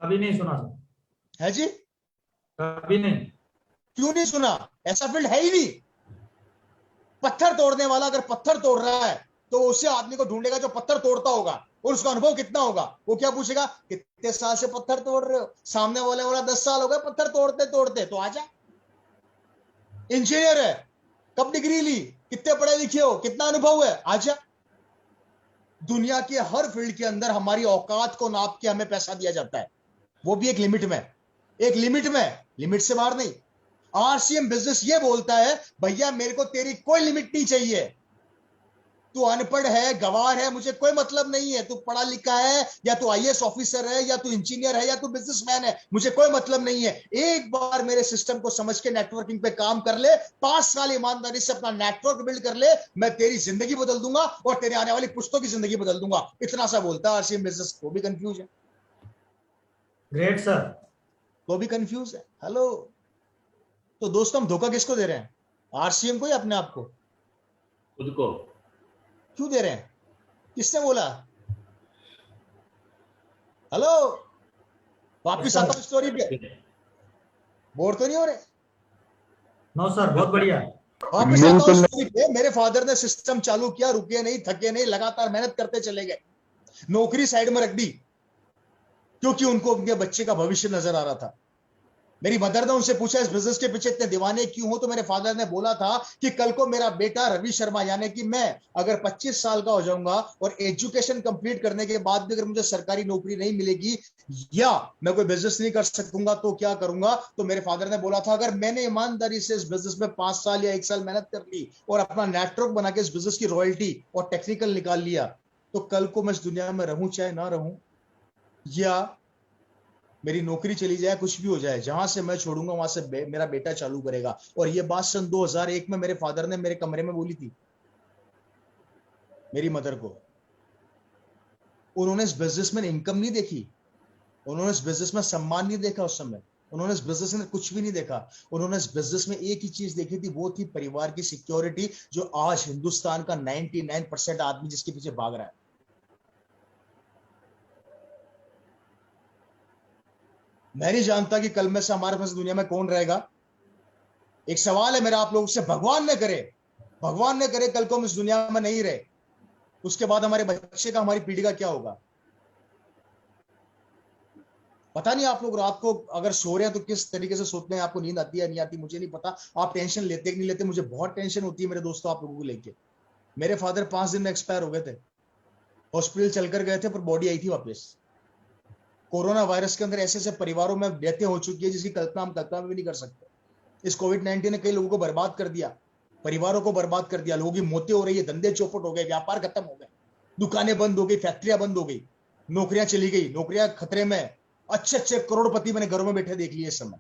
कभी नहीं सुना सर। है जी? कभी नहीं। क्यों नहीं सुना? ऐसा फील्ड है ही नहीं। पत्थर तोड़ने वाला अगर पत्थर तोड़ रहा है तो उसे आदमी को ढूंढेगा जो पत्थर तोड़ता होगा, और उसका अनुभव कितना होगा। वो क्या पूछेगा, कितने साल से पत्थर तोड़ रहे हो? सामने वाले वाला 10 साल हो गए पत्थर तोड़ते तोड़ते, तो आजा। इंजीनियर है, कब डिग्री ली, कितने पढ़े लिखे हो, कितना अनुभव है, आजा। दुनिया के हर फील्ड के अंदर हमारी औकात को नाप के हमें पैसा दिया जाता है, वो भी एक लिमिट में, एक लिमिट में, लिमिट से बाहर नहीं। आरसीएम बिजनेस ये बोलता है, भैया मेरे को तेरी कोई लिमिट नहीं चाहिए। तू अनपढ़ है, गवार है, मुझे कोई मतलब नहीं है। तू पढ़ा लिखा है, या तू आईएएस ऑफिसर है, या तू इंजीनियर है, या तू बिजनेसमैन है, मुझे कोई मतलब नहीं है। एक बार मेरे सिस्टम को समझ के नेटवर्किंग पे काम कर ले, 5 साल ईमानदारी से अपना नेटवर्क बिल्ड कर ले, मैं तेरी जिंदगी बदल दूंगा और तेरे आने वाली पुश्तों की जिंदगी बदल दूंगा। इतना सा बोलता है आरसीएम बिजनेस। वो भी कंफ्यूज है। Great sir. वो भी कंफ्यूज है। हेलो। तो दोस्तों, हम धोखा किसको दे रहे हैं? आरसीएम को या अपने आप को? खुद को। क्यों दे रहे हैं? किसने बोला? हेलो। वापिस आता हूं स्टोरी पे। बोर तो नहीं हो रहे? नो सर, बहुत बढ़िया। वापिस आता हूं स्टोरी पे। मेरे फादर ने सिस्टम चालू किया, रुके नहीं, थके नहीं, लगातार मेहनत करते चले गए। नौकरी साइड में रख दी क्योंकि उनको उनके बच्चे का भविष्य नजर आ रहा था। मेरी मदर ने उनसे पूछा, इस बिजनेस के पीछे इतने दीवाने क्यों हो? तो मेरे फादर ने बोला था कि कल को मेरा बेटा रवि शर्मा, यानी कि मैं अगर 25 साल का हो जाऊंगा और एजुकेशन कंप्लीट करने के बाद भी अगर मुझे सरकारी नौकरी नहीं मिलेगी या मैं कोई बिजनेस नहीं कर सकूंगा तो क्या करूंगा? तो मेरे फादर ने बोला था, अगर मैंने ईमानदारी से इस बिजनेस में 5 साल या 1 साल मेहनत कर ली और अपना नेटवर्क बना के इस बिजनेस की रॉयल्टी और टेक्निकल निकाल लिया, तो कल को मैं इस दुनिया में रहूं चाहे ना रहूं, या मेरी नौकरी चली जाए, कुछ भी हो जाए, जहां से मैं छोड़ूंगा वहां से मेरा बेटा चालू करेगा। और ये बात सन 2001 में मेरे फादर ने मेरे कमरे में बोली थी मेरी मदर को। उन्होंने इस बिजनेस में इनकम नहीं देखी, उन्होंने इस बिजनेस में सम्मान नहीं देखा उस समय, उन्होंने इस बिजनेस में कुछ भी नहीं देखा। उन्होंने इस बिजनेस में एक ही चीज देखी थी, वो थी परिवार की सिक्योरिटी, जो आज हिंदुस्तान का 99% आदमी जिसके पीछे भाग रहा है। मैं नहीं जानता कि कल में से हमारे पास दुनिया में कौन रहेगा। एक सवाल है मेरा आप लोगों से, भगवान ने करे कल को हम इस दुनिया में नहीं रहे, उसके बाद हमारे बच्चे का, हमारी पीढ़ी का क्या होगा? पता नहीं। आप लोग रात को अगर सो रहे हैं तो किस तरीके से सोते हैं, आपको नींद आती है नहीं आती मुझे नहीं पता, आप टेंशन लेते कि नहीं लेते। मुझे बहुत टेंशन होती है मेरे दोस्तों आप लोगों को लेके। मेरे फादर 5 दिन में एक्सपायर हो गए थे, हॉस्पिटल चलकर गए थे पर बॉडी आई थी वापस। कोरोना वायरस के अंदर ऐसे ऐसे परिवारों में डेथें हो चुकी है जिसकी कल्पना हम कल्पना भी नहीं कर सकते। इस कोविड-19 ने कई लोगों को बर्बाद कर दिया, परिवारों को बर्बाद कर दिया, लोगों की मौतें हो रही है, धंधे चौपट हो गए, व्यापार खत्म हो गए, दुकानें बंद हो गई, फैक्ट्रियां बंद हो गई, नौकरियां चली गई, नौकरियां खतरे में। अच्छे अच्छे करोड़पति मैंने घरों में बैठे देख लिए इस समय,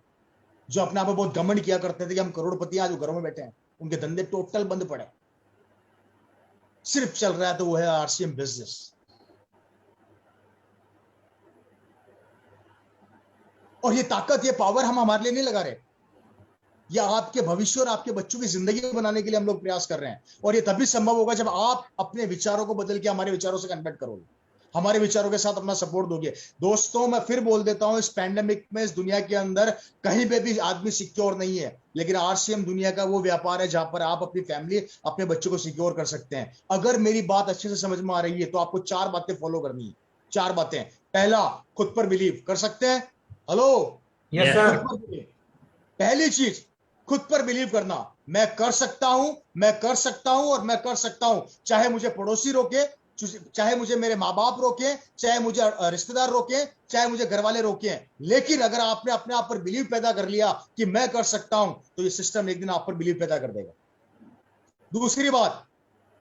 जो अपने आप में बहुत घमंड किया करते थे कि हम करोड़पति, आज घरों में बैठे हैं, उनके धंधे टोटल बंद पड़े। सिर्फ चल रहा है तो वो है आरसीएम बिजनेस। और ये ताकत, ये पावर हम हमारे लिए नहीं लगा रहे, या आपके भविष्य और आपके बच्चों की जिंदगी बनाने के लिए हम लोग प्रयास कर रहे हैं। और ये तभी संभव होगा जब आप अपने विचारों को बदल के हमारे विचारों से कन्वर्ट करोगे, हमारे विचारों के साथ अपना सपोर्ट दोगे। दोस्तों मैं फिर बोल देता हूं, इस पैंडेमिक में, इस दुनिया के अंदर कहीं पे भी आदमी सिक्योर नहीं है, लेकिन आरसीएम दुनिया का वो व्यापार है जहां पर आप अपनी फैमिली, अपने बच्चों को सिक्योर कर सकते हैं। अगर मेरी बात अच्छे से समझ में आ रही है तो आपको 4 बातें फॉलो करनी है, 4 बातें। पहला, खुद पर बिलीव कर सकते हैं। Hello, yes sir. पहली चीज, खुद पर बिलीव करना। मैं कर सकता हूं, मैं कर सकता हूं और मैं कर सकता हूं, चाहे मुझे पड़ोसी रोके, चाहे मुझे मेरे माँ बाप रोके, चाहे मुझे रिश्तेदार रोके, चाहे मुझे घर वाले रोके। लेकिन अगर आपने अपने आप पर बिलीव पैदा कर लिया कि मैं कर सकता हूं, तो ये सिस्टम एक दिन आप पर बिलीव पैदा कर देगा। दूसरी बात,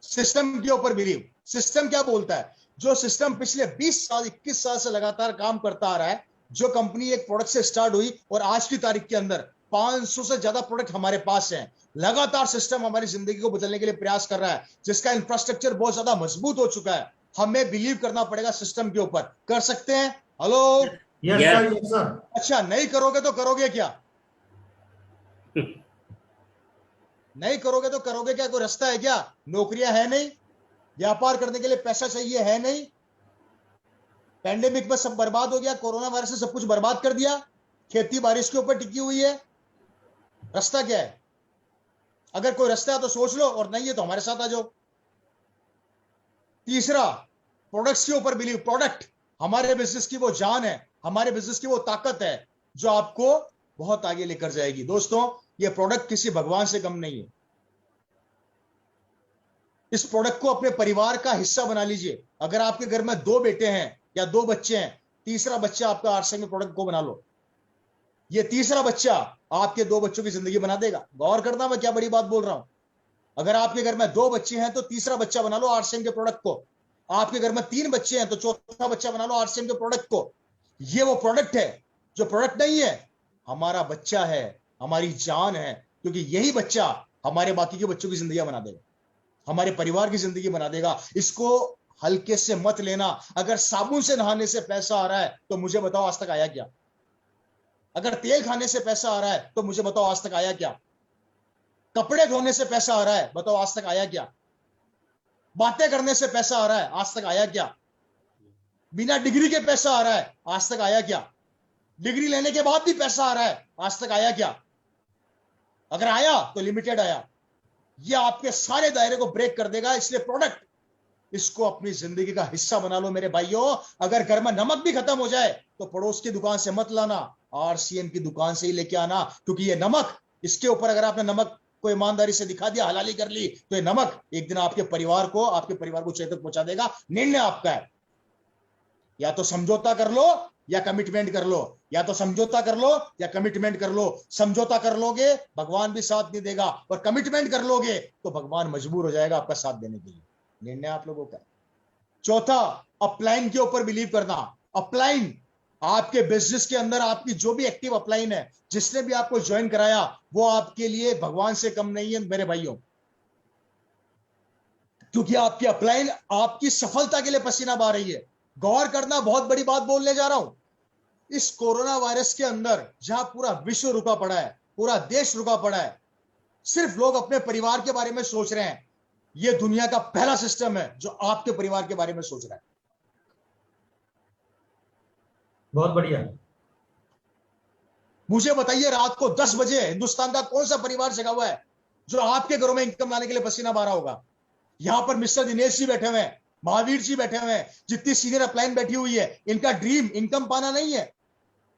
सिस्टम के ऊपर बिलीव। सिस्टम क्या बोलता है? जो सिस्टम पिछले 20 साल 21 साल से लगातार काम करता आ रहा है, जो कंपनी एक प्रोडक्ट से स्टार्ट हुई और आज की तारीख के अंदर 500 से ज्यादा प्रोडक्ट हमारे पास हैं, लगातार सिस्टम हमारी जिंदगी को बदलने के लिए प्रयास कर रहा है, जिसका इंफ्रास्ट्रक्चर बहुत ज्यादा मजबूत हो चुका है। हमें बिलीव करना पड़ेगा सिस्टम के ऊपर। कर सकते हैं? Hello, yes sir, yes sir. अच्छा, नहीं करोगे तो करोगे क्या? नहीं करोगे तो करोगे क्या? कोई रास्ता है क्या? नौकरियां है नहीं, व्यापार करने के लिए पैसा चाहिए है नहीं, पैंडेमिक में सब बर्बाद हो गया, कोरोना वायरस ने सब कुछ बर्बाद कर दिया, खेती बारिश के ऊपर टिकी हुई है। रास्ता क्या है? अगर कोई रास्ता है तो सोच लो, और नहीं है तो हमारे साथ आ जाओ। तीसरा, प्रोडक्ट्स के ऊपर बिलीव। प्रोडक्ट हमारे बिजनेस की वो जान है, हमारे बिजनेस की वो ताकत है जो आपको बहुत आगे लेकर जाएगी। दोस्तों, ये प्रोडक्ट किसी भगवान से कम नहीं है। इस प्रोडक्ट को अपने परिवार का हिस्सा बना लीजिए। अगर आपके घर में 2 बेटे हैं या 2 बच्चे हैं, तीसरा बच्चा आपका आरसीएम के प्रोडक्ट को बना लो। ये तीसरा बच्चा आपके 2 बच्चों की जिंदगी बना देगा। गौर करना मैं क्या बड़ी बात बोल रहा हूं। अगर आपके घर में 2 बच्चे हैं तो तीसरा बच्चा बना लो आरसीएम के प्रोडक्ट को। आपके घर में 3 बच्चे हैं तो चौथा बच्चा बना लो आरसीएम के प्रोडक्ट को। ये वो प्रोडक्ट है जो प्रोडक्ट नहीं है, हमारा बच्चा है, हमारी जान है, क्योंकि यही बच्चा हमारे बाकी के बच्चों की जिंदगी बना देगा, हमारे परिवार की जिंदगी बना देगा। इसको हल्के से मत लेना। अगर साबुन से नहाने से पैसा आ रहा है तो मुझे बताओ आज तक आया क्या? अगर तेल खाने से पैसा आ रहा है तो मुझे बताओ आज तक आया क्या? कपड़े धोने से पैसा आ रहा है, बताओ आज तक आया क्या? बातें करने से पैसा आ रहा है, आज तक आया क्या? बिना डिग्री के पैसा आ रहा है, आज तक आया क्या? डिग्री लेने के बाद भी पैसा आ रहा है, आज तक आया क्या? अगर आया तो लिमिटेड आया। यह आपके सारे दायरे को ब्रेक कर देगा। इसलिए प्रोडक्ट, इसको अपनी जिंदगी का हिस्सा बना लो मेरे भाइयों। अगर घर में नमक भी खत्म हो जाए तो पड़ोस की दुकान से मत लाना, आरसीएम की दुकान से ही लेके आना, क्योंकि ये नमक, इसके ऊपर अगर आपने नमक को ईमानदारी से दिखा दिया, हलाली कर ली, तो ये नमक एक दिन आपके परिवार को चेतक पहुंचा देगा। निर्णय आपका है, या तो समझौता कर लो या कमिटमेंट कर लो, या तो समझौता कर लो या कमिटमेंट कर लो। समझौता कर लोगे भगवान भी साथ नहीं देगा, और कमिटमेंट कर लोगे तो भगवान मजबूर हो जाएगा आपका साथ देने के लिए। निर्णय आप लोगों का। चौथा, अपलाइन के ऊपर बिलीव करना। अपलाइन आपके बिजनेस के अंदर आपकी जो भी एक्टिव अपलाइन है, जिसने भी आपको ज्वाइन कराया, वो आपके लिए भगवान से कम नहीं है मेरे भाइयों, क्योंकि आपकी अपलाइन आपकी सफलता के लिए पसीना बहा रही है। गौर करना, बहुत बड़ी बात बोलने जा रहा हूं। इस कोरोना वायरस के अंदर जहां पूरा विश्व रुका पड़ा है, पूरा देश रुका पड़ा है, सिर्फ लोग अपने परिवार के बारे में सोच रहे हैं। यह दुनिया का पहला सिस्टम है जो आपके परिवार के बारे में सोच रहा है। बहुत बढ़िया। मुझे बताइए, रात को 10 बजे हिंदुस्तान का कौन सा परिवार जगा हुआ है जो आपके घरों में इनकम लाने के लिए पसीना बहा रहा होगा? यहां पर मिस्टर दिनेश जी बैठे हुए हैं, महावीर जी बैठे हुए हैं, जितनी सीनियर अपलाइन बैठी हुई है, इनका ड्रीम इनकम पाना नहीं है।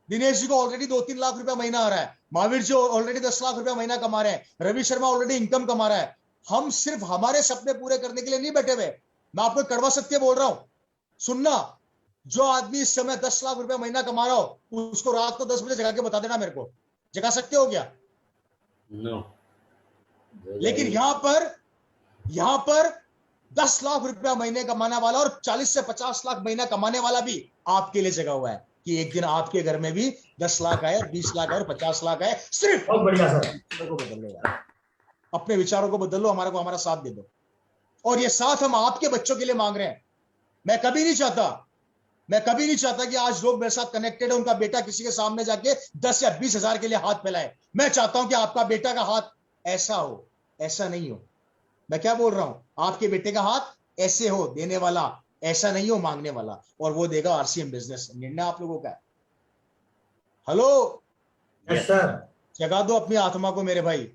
दिनेश जी को ऑलरेडी 2-3 लाख रुपया महीना आ रहा है, महावीर जी ऑलरेडी 10 लाख रुपया महीना कमा रहे हैं, रवि शर्मा ऑलरेडी इनकम कमा रहा है। हम सिर्फ हमारे सपने पूरे करने के लिए नहीं बैठे हुए। मैं आपको कड़वा सत्य बोल रहा हूं, सुनना। जो आदमी इस समय 10 लाख रुपया महीना कमा रहा हो, उसको रात को 10 बजे जगा के बता देना मेरे को, जगा सकते हो क्या? नो। लेकिन यहां पर 10 लाख रुपया महीने कमाने वाला और 40 से 50 लाख महीना कमाने वाला भी आपके लिए जगा हुआ है कि एक दिन आपके घर में भी 10 लाख आए, 20 लाख और 50 लाख आए। सिर्फ बहुत बढ़िया सर। को बदल लो यार, अपने विचारों को बदल लो, हमारा साथ दे दो। और ये साथ हम आपके बच्चों के लिए मांग रहे हैं। मैं कभी नहीं चाहता कि आज लोग मेरे साथ कनेक्टेड है, उनका बेटा किसी के सामने जाके 10 या 20 हजार के लिए हाथ फैलाए। मैं चाहता हूं कि आपका बेटा का हाथ ऐसा हो, ऐसा नहीं हो। मैं क्या बोल रहा हूं? आपके बेटे का हाथ ऐसे हो, देने वाला, ऐसा नहीं हो मांगने वाला। और वो देगा आरसीएम बिजनेस। निर्णय आप लोगों का है। Hello, yes sir. जगा दो अपनी आत्मा को मेरे भाई।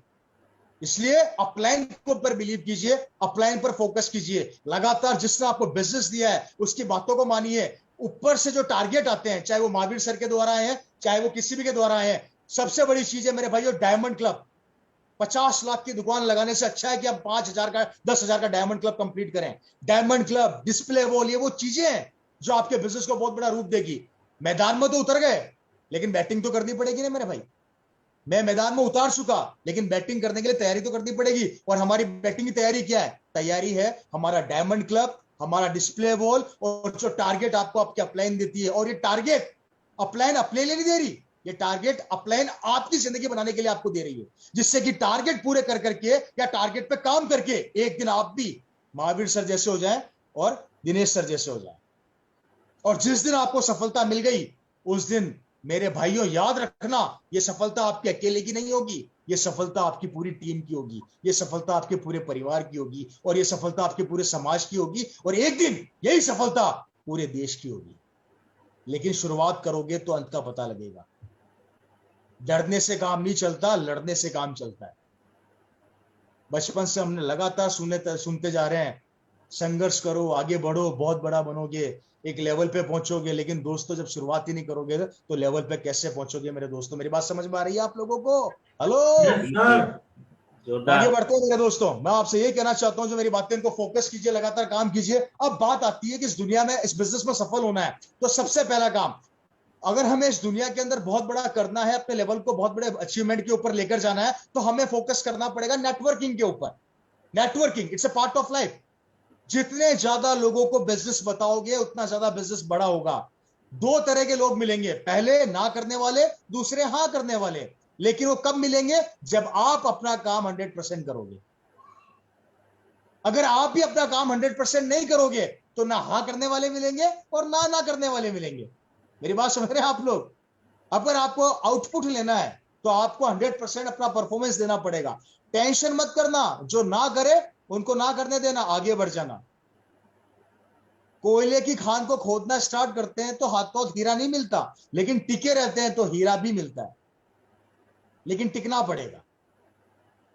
इसलिए अपलाइन के ऊपर बिलीव कीजिए, अपलाइन पर फोकस कीजिए। लगातार जिसने आपको बिजनेस दिया है उसकी बातों को मानिए। ऊपर से जो टारगेट आते हैं, चाहे वो महावीर सर के द्वारा आए हैं, चाहे वो किसी भी के द्वारा आए हैं, सबसे बड़ी चीज है मेरे भाइयों डायमंड क्लब। 50 लाख की दुकान लगाने से अच्छा है कि आप 5,000 का, 10,000 का डायमंड क्लब कंप्लीट करें। डायमंड क्लब, डिस्प्ले वॉल, ये वो चीजें हैं जो आपके बिजनेस को बहुत बड़ा रूप देगी। मैदान में तो उतर गए, लेकिन बैटिंग तो करनी पड़ेगी ना मेरे भाई। मैं मैदान में उतार चुका, लेकिन बैटिंग करने के लिए तैयारी तो करनी पड़ेगी। और हमारी बैटिंग की तैयारी क्या है? तैयारी है हमारा डायमंड क्लब, हमारा डिस्प्ले वॉल, और जो टारगेट आपको आपकी अपलाइन देती है। और ये टारगेट अपलाइन अपने लिए नहीं दे रही, ये टारगेट अपलाइन आपकी जिंदगी बनाने के लिए आपको दे रही है, जिससे कि टारगेट पूरे कर करके या टारगेट पे काम करके एक दिन आप भी महावीर सर जैसे हो जाएं और दिनेश सर जैसे हो जाएं। और जिस दिन आपको सफलता मिल गई, उस दिन मेरे भाइयों याद रखना, यह सफलता आपके अकेले की नहीं होगी, यह सफलता आपकी पूरी टीम की होगी, यह सफलता आपके पूरे परिवार की होगी, और यह सफलता आपके पूरे समाज की होगी, और एक दिन यही सफलता पूरे देश की होगी। लेकिन शुरुआत करोगे तो अंत का पता लगेगा। डरने से काम नहीं चलता, लड़ने से काम चलता है। बचपन से हमने लगातार सुनते जा रहे हैं, संघर्ष करो, आगे बढ़ो, बहुत बड़ा बनोगे, एक लेवल पे पहुंचोगे। लेकिन दोस्तों, जब शुरुआत ही नहीं करोगे तो लेवल पे कैसे पहुंचोगे मेरे दोस्तों? मेरी बात समझ में आ रही है आप लोगों को? हेलो, आगे बढ़ते हैं मेरे दोस्तों। मैं आपसे ये कहना चाहता हूं, जो मेरी बातें, इनको फोकस कीजिए, लगातार काम कीजिए। अब बात आती है कि इस दुनिया में, इस बिजनेस में सफल होना है, तो सबसे पहला काम, अगर हमें इस दुनिया के अंदर बहुत बड़ा करना है, अपने लेवल को बहुत बड़े अचीवमेंट के ऊपर लेकर जाना है, तो हमें फोकस करना पड़ेगा नेटवर्किंग के ऊपर। Networking it's a part of life. जितने ज्यादा लोगों को बिजनेस बताओगे, उतना ज्यादा बिजनेस बड़ा होगा। 2 तरह के लोग मिलेंगे, पहले ना करने वाले, दूसरे हां करने वाले। लेकिन वो कब मिलेंगे? जब आप अपना काम 100% करोगे। अगर आप भी अपना काम 100% नहीं करोगे, तो ना हां करने वाले मिलेंगे और ना करने वाले मिलेंगे। मेरी बात समझ रहे हैं आप लोग? अगर आपको आउटपुट लेना है तो आपको 100% अपना परफॉर्मेंस देना पड़ेगा। टेंशन मत करना, जो ना करे उनको ना करने देना, आगे बढ़ जाना। कोयले की खान को खोदना स्टार्ट करते हैं तो हाथों हीरा नहीं मिलता, लेकिन टिके रहते हैं तो हीरा भी मिलता है। लेकिन टिकना पड़ेगा,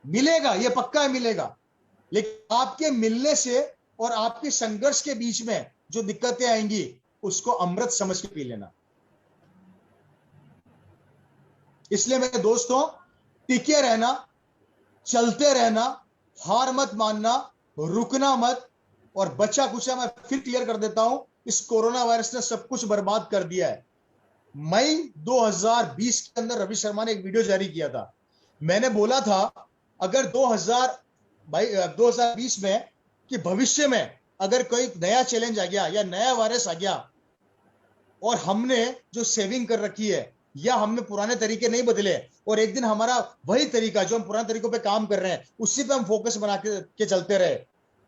मिलेगा, ये पक्का है मिलेगा। लेकिन आपके मिलने से और आपके संघर्ष के बीच में जो दिक्कतें आएंगी, उसको अमृत समझ के पी लेना। इसलिए मेरे दोस्तों, टिके रहना, चलते रहना, हार मत मानना, रुकना मत। और बचा कुचा मैं फिर क्लियर कर देता हूं, इस कोरोना वायरस ने सब कुछ बर्बाद कर दिया है। मई 2020 के अंदर रवि शर्मा ने एक वीडियो जारी किया था। मैंने बोला था, अगर 2020 में कि भविष्य में अगर कोई नया चैलेंज आ गया या नया वायरस आ गया, और हमने जो सेविंग कर रखी है या हमने पुराने तरीके नहीं बदले, और एक दिन हमारा वही तरीका जो हम पुराने तरीकों पे काम कर रहे हैं उसी पे हम फोकस बना के चलते रहे,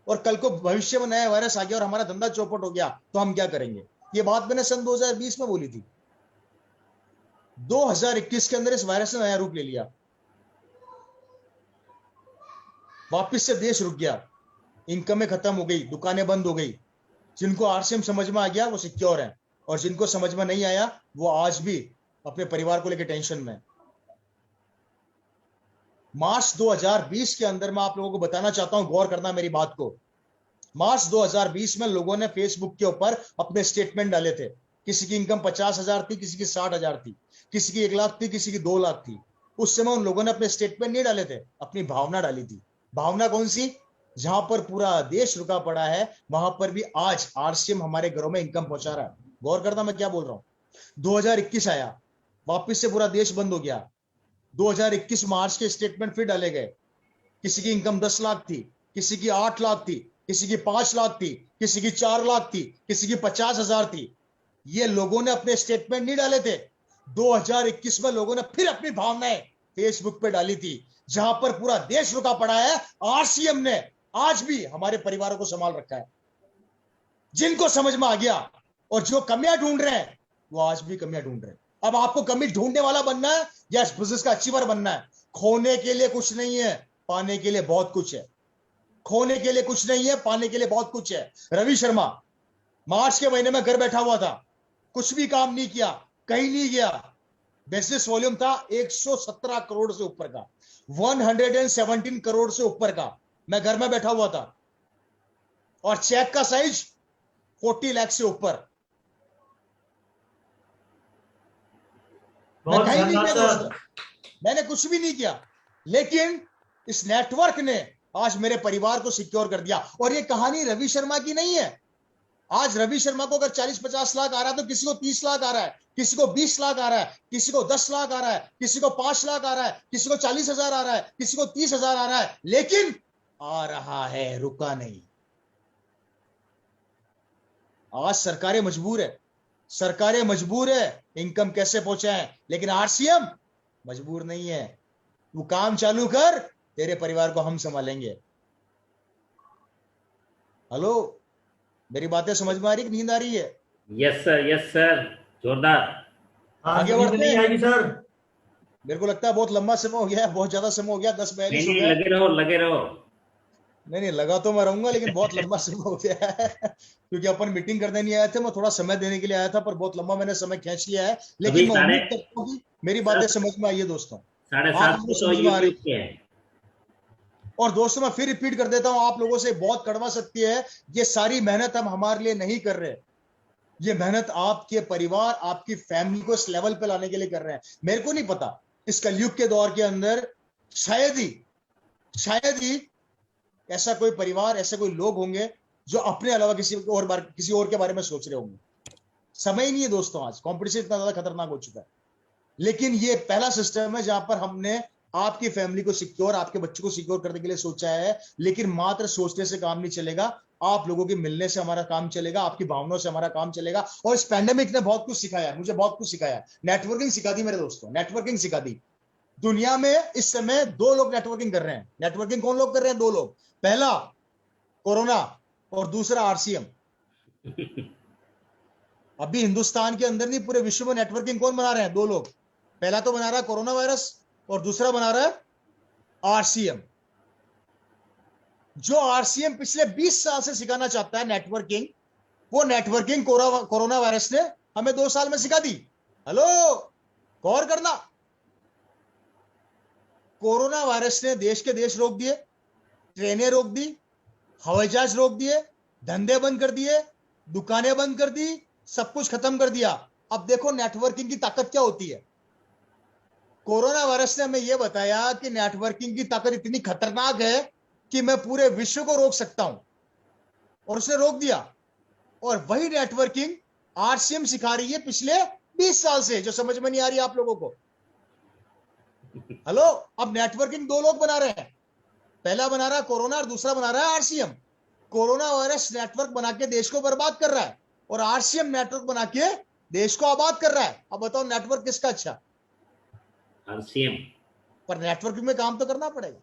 और कल को भविष्य में नया वायरस आ गया और हमारा धंधा चौपट हो गया, तो हम क्या करेंगे? ये बात मैंने सन 2020 में बोली थी। 2021 के अंदर इस वायरस ने नया रूप ले लिया, वापिस से देश रुक गया, इनकमें खत्म हो गई, दुकानें बंद हो गई। जिनको आरसीएम समझ में आ गया वो सिक्योर है, और जिनको समझ में नहीं आया वो आज भी अपने परिवार को लेकर टेंशन में। मार्च 2020 के अंदर मैं आप लोगों को बताना चाहता हूं, गौर करना मेरी बात को। मार्च 2020 में लोगों ने फेसबुक के ऊपर अपने स्टेटमेंट डाले थे। किसी की इनकम 50,000 थी, किसी की 60,000 थी, किसी की 1 लाख थी, किसी की 2 लाख थी। उस समय उन लोगों ने अपने स्टेटमेंट नहीं डाले थे, अपनी भावना डाली थी। भावना कौन सी? जहां पर पूरा देश रुका पड़ा है वहां पर भी आज आरसीएम हमारे घरों में इनकम पहुंचा रहा है। गौर करना मैं क्या बोल रहा हूं। 2021 आया, वापिस से पूरा देश बंद हो गया। 2021 मार्च के स्टेटमेंट फिर डाले गए। किसी की इनकम 10 लाख थी, किसी की 8 लाख थी, किसी की 5 लाख थी, किसी की 4 लाख थी, किसी की 50,000 थी। ये लोगों ने अपने स्टेटमेंट नहीं डाले थे। 2021 में लोगों ने फिर अपनी भावनाएं फेसबुक पे डाली थी। जहां पर पूरा देश रुका पड़ा है, आरसीएम ने आज भी हमारे परिवारों को संभाल रखा है। जिनको समझ में आ गया और जो कमियां ढूंढ रहे हैं वो आज भी कमियां ढूंढ रहे हैं। अब आपको कमी ढूंढने वाला बनना है या इस बिजनेस का अचीवर बनना है? खोने के लिए कुछ नहीं है, पाने के लिए बहुत कुछ है। खोने के लिए कुछ नहीं है, पाने के लिए बहुत कुछ है। रवि शर्मा मार्च के महीने में घर बैठा हुआ था, कुछ भी काम नहीं किया, कहीं नहीं गया। बिजनेस वॉल्यूम था 117 करोड़ से ऊपर का, 117 करोड़ से ऊपर का। मैं घर में बैठा हुआ था और चेक का साइज 40 लाख से ऊपर। मैं बहुत कहीं नहीं शानदार गया सर। दोस्तों, मैंने कुछ भी नहीं किया, लेकिन इस नेटवर्क ने आज मेरे परिवार को सिक्योर कर दिया। और ये कहानी रवि शर्मा की नहीं है। आज रवि शर्मा को अगर 40-50 लाख आ रहा है तो किसी को 30 लाख आ रहा है, किसी को 20 लाख आ रहा है, किसी को 10 लाख आ रहा है, किसी को 5 लाख आ रहा है, किसी को 40,000 आ रहा है, किसी को 30,000 आ रहा है, लेकिन आ रहा है, रुका नहीं। आज सरकारें मजबूर है, सरकारें मजबूर है इनकम कैसे पहुंचाएं, लेकिन आरसीएम मजबूर नहीं है। तू काम चालू कर, तेरे परिवार को हम संभालेंगे। हेलो, मेरी बातें समझ में आ रही कि नींद आ रही है? यस सर, जोरदार। आज आगे नींद बढ़ते नहीं हैं। आएगी सर। मेरे को लगता है बहुत लंबा समय हो गया है, बहुत ज्यादा समय हो गया, 10:42 हो नहीं, गया। लगे रहो लगे रहो। नहीं, लगा तो मैं रहूंगा, लेकिन बहुत लंबा समय हो गया है क्योंकि अपन मीटिंग करने नहीं आए थे, मैं थोड़ा समय देने के लिए आया था, पर बहुत लंबा मैंने समय खींच लिया है। लेकिन अभी मैं साढ़े उम्मीद करता हूँ कि मेरी बातें समझ में आई है दोस्तों, 7:30 लोगों को तो समझ में आ रही। यूट्यूब पे है। और दोस्तों मैं फिर रिपीट कर देता हूं आप लोगों से, बहुत कड़वा सत्य है, ये सारी मेहनत हम हमारे लिए नहीं कर रहे। ये मेहनत आपके परिवार, आपकी फैमिली को इस लेवल पे लाने के लिए कर रहे हैं। मेरे को नहीं पता इस कलयुग के दौर के अंदर शायद ही ऐसा कोई परिवार, ऐसे कोई लोग होंगे जो अपने अलावा किसी और के बारे में सोच रहे होंगे। समय ही नहीं है दोस्तों, आज कंपटीशन इतना ज्यादा खतरनाक हो चुका है। लेकिन ये पहला सिस्टम है जहां पर हमने आपकी फैमिली को सिक्योर, आपके बच्चों को सिक्योर करने के लिए सोचा है। लेकिन मात्र सोचने से काम नहीं चलेगा, आप लोगों के मिलने से हमारा काम चलेगा, आपकी भावनाओं से हमारा काम चलेगा। और इस पैंडेमिक ने बहुत कुछ सिखाया, मुझे बहुत कुछ सिखाया। नेटवर्किंग सिखा दी मेरे दोस्तों, नेटवर्किंग सिखा दी। दुनिया में इस समय 2 लोग नेटवर्किंग कर रहे हैं। नेटवर्किंग कौन लोग कर रहे हैं? 2 लोग। पहला कोरोना और दूसरा आरसीएम। अभी हिंदुस्तान के अंदर नहीं, पूरे विश्व में नेटवर्किंग कौन बना रहे हैं? 2 लोग। पहला तो बना रहा है कोरोना वायरस और दूसरा बना रहा है आरसीएम। जो आरसीएम पिछले 20 साल से सिखाना चाहता है नेटवर्किंग, वो नेटवर्किंग कोरोना वायरस ने हमें 2 साल में सिखा दी। हेलो, गौर करना। कोरोना वायरस ने देश के देश रोक दिए, ट्रेनें रोक दी, हवाई जहाज रोक दिए, धंधे बंद कर दिए, दुकानें बंद कर दी, सब कुछ खत्म कर दिया। अब देखो नेटवर्किंग की ताकत क्या होती है। कोरोना वायरस ने हमें यह बताया कि नेटवर्किंग की ताकत इतनी खतरनाक है कि मैं पूरे विश्व को रोक सकता हूं, और उसने रोक दिया। और वही नेटवर्किंग आरसीएम सिखा रही है पिछले 20 साल से, जो समझ में नहीं आ रही आप लोगों को। हेलो, अब नेटवर्किंग 2 लोग बना रहे हैं। पहला बना रहा है कोरोना और दूसरा बना रहा है आरसीएम। कोरोना वायरस नेटवर्क बना के देश को बर्बाद कर रहा है और आरसीएम नेटवर्क बना के देश को आबाद कर रहा है। अब बताओ नेटवर्क किसका अच्छा? RCM। पर नेटवर्किंग में काम तो करना पड़ेगा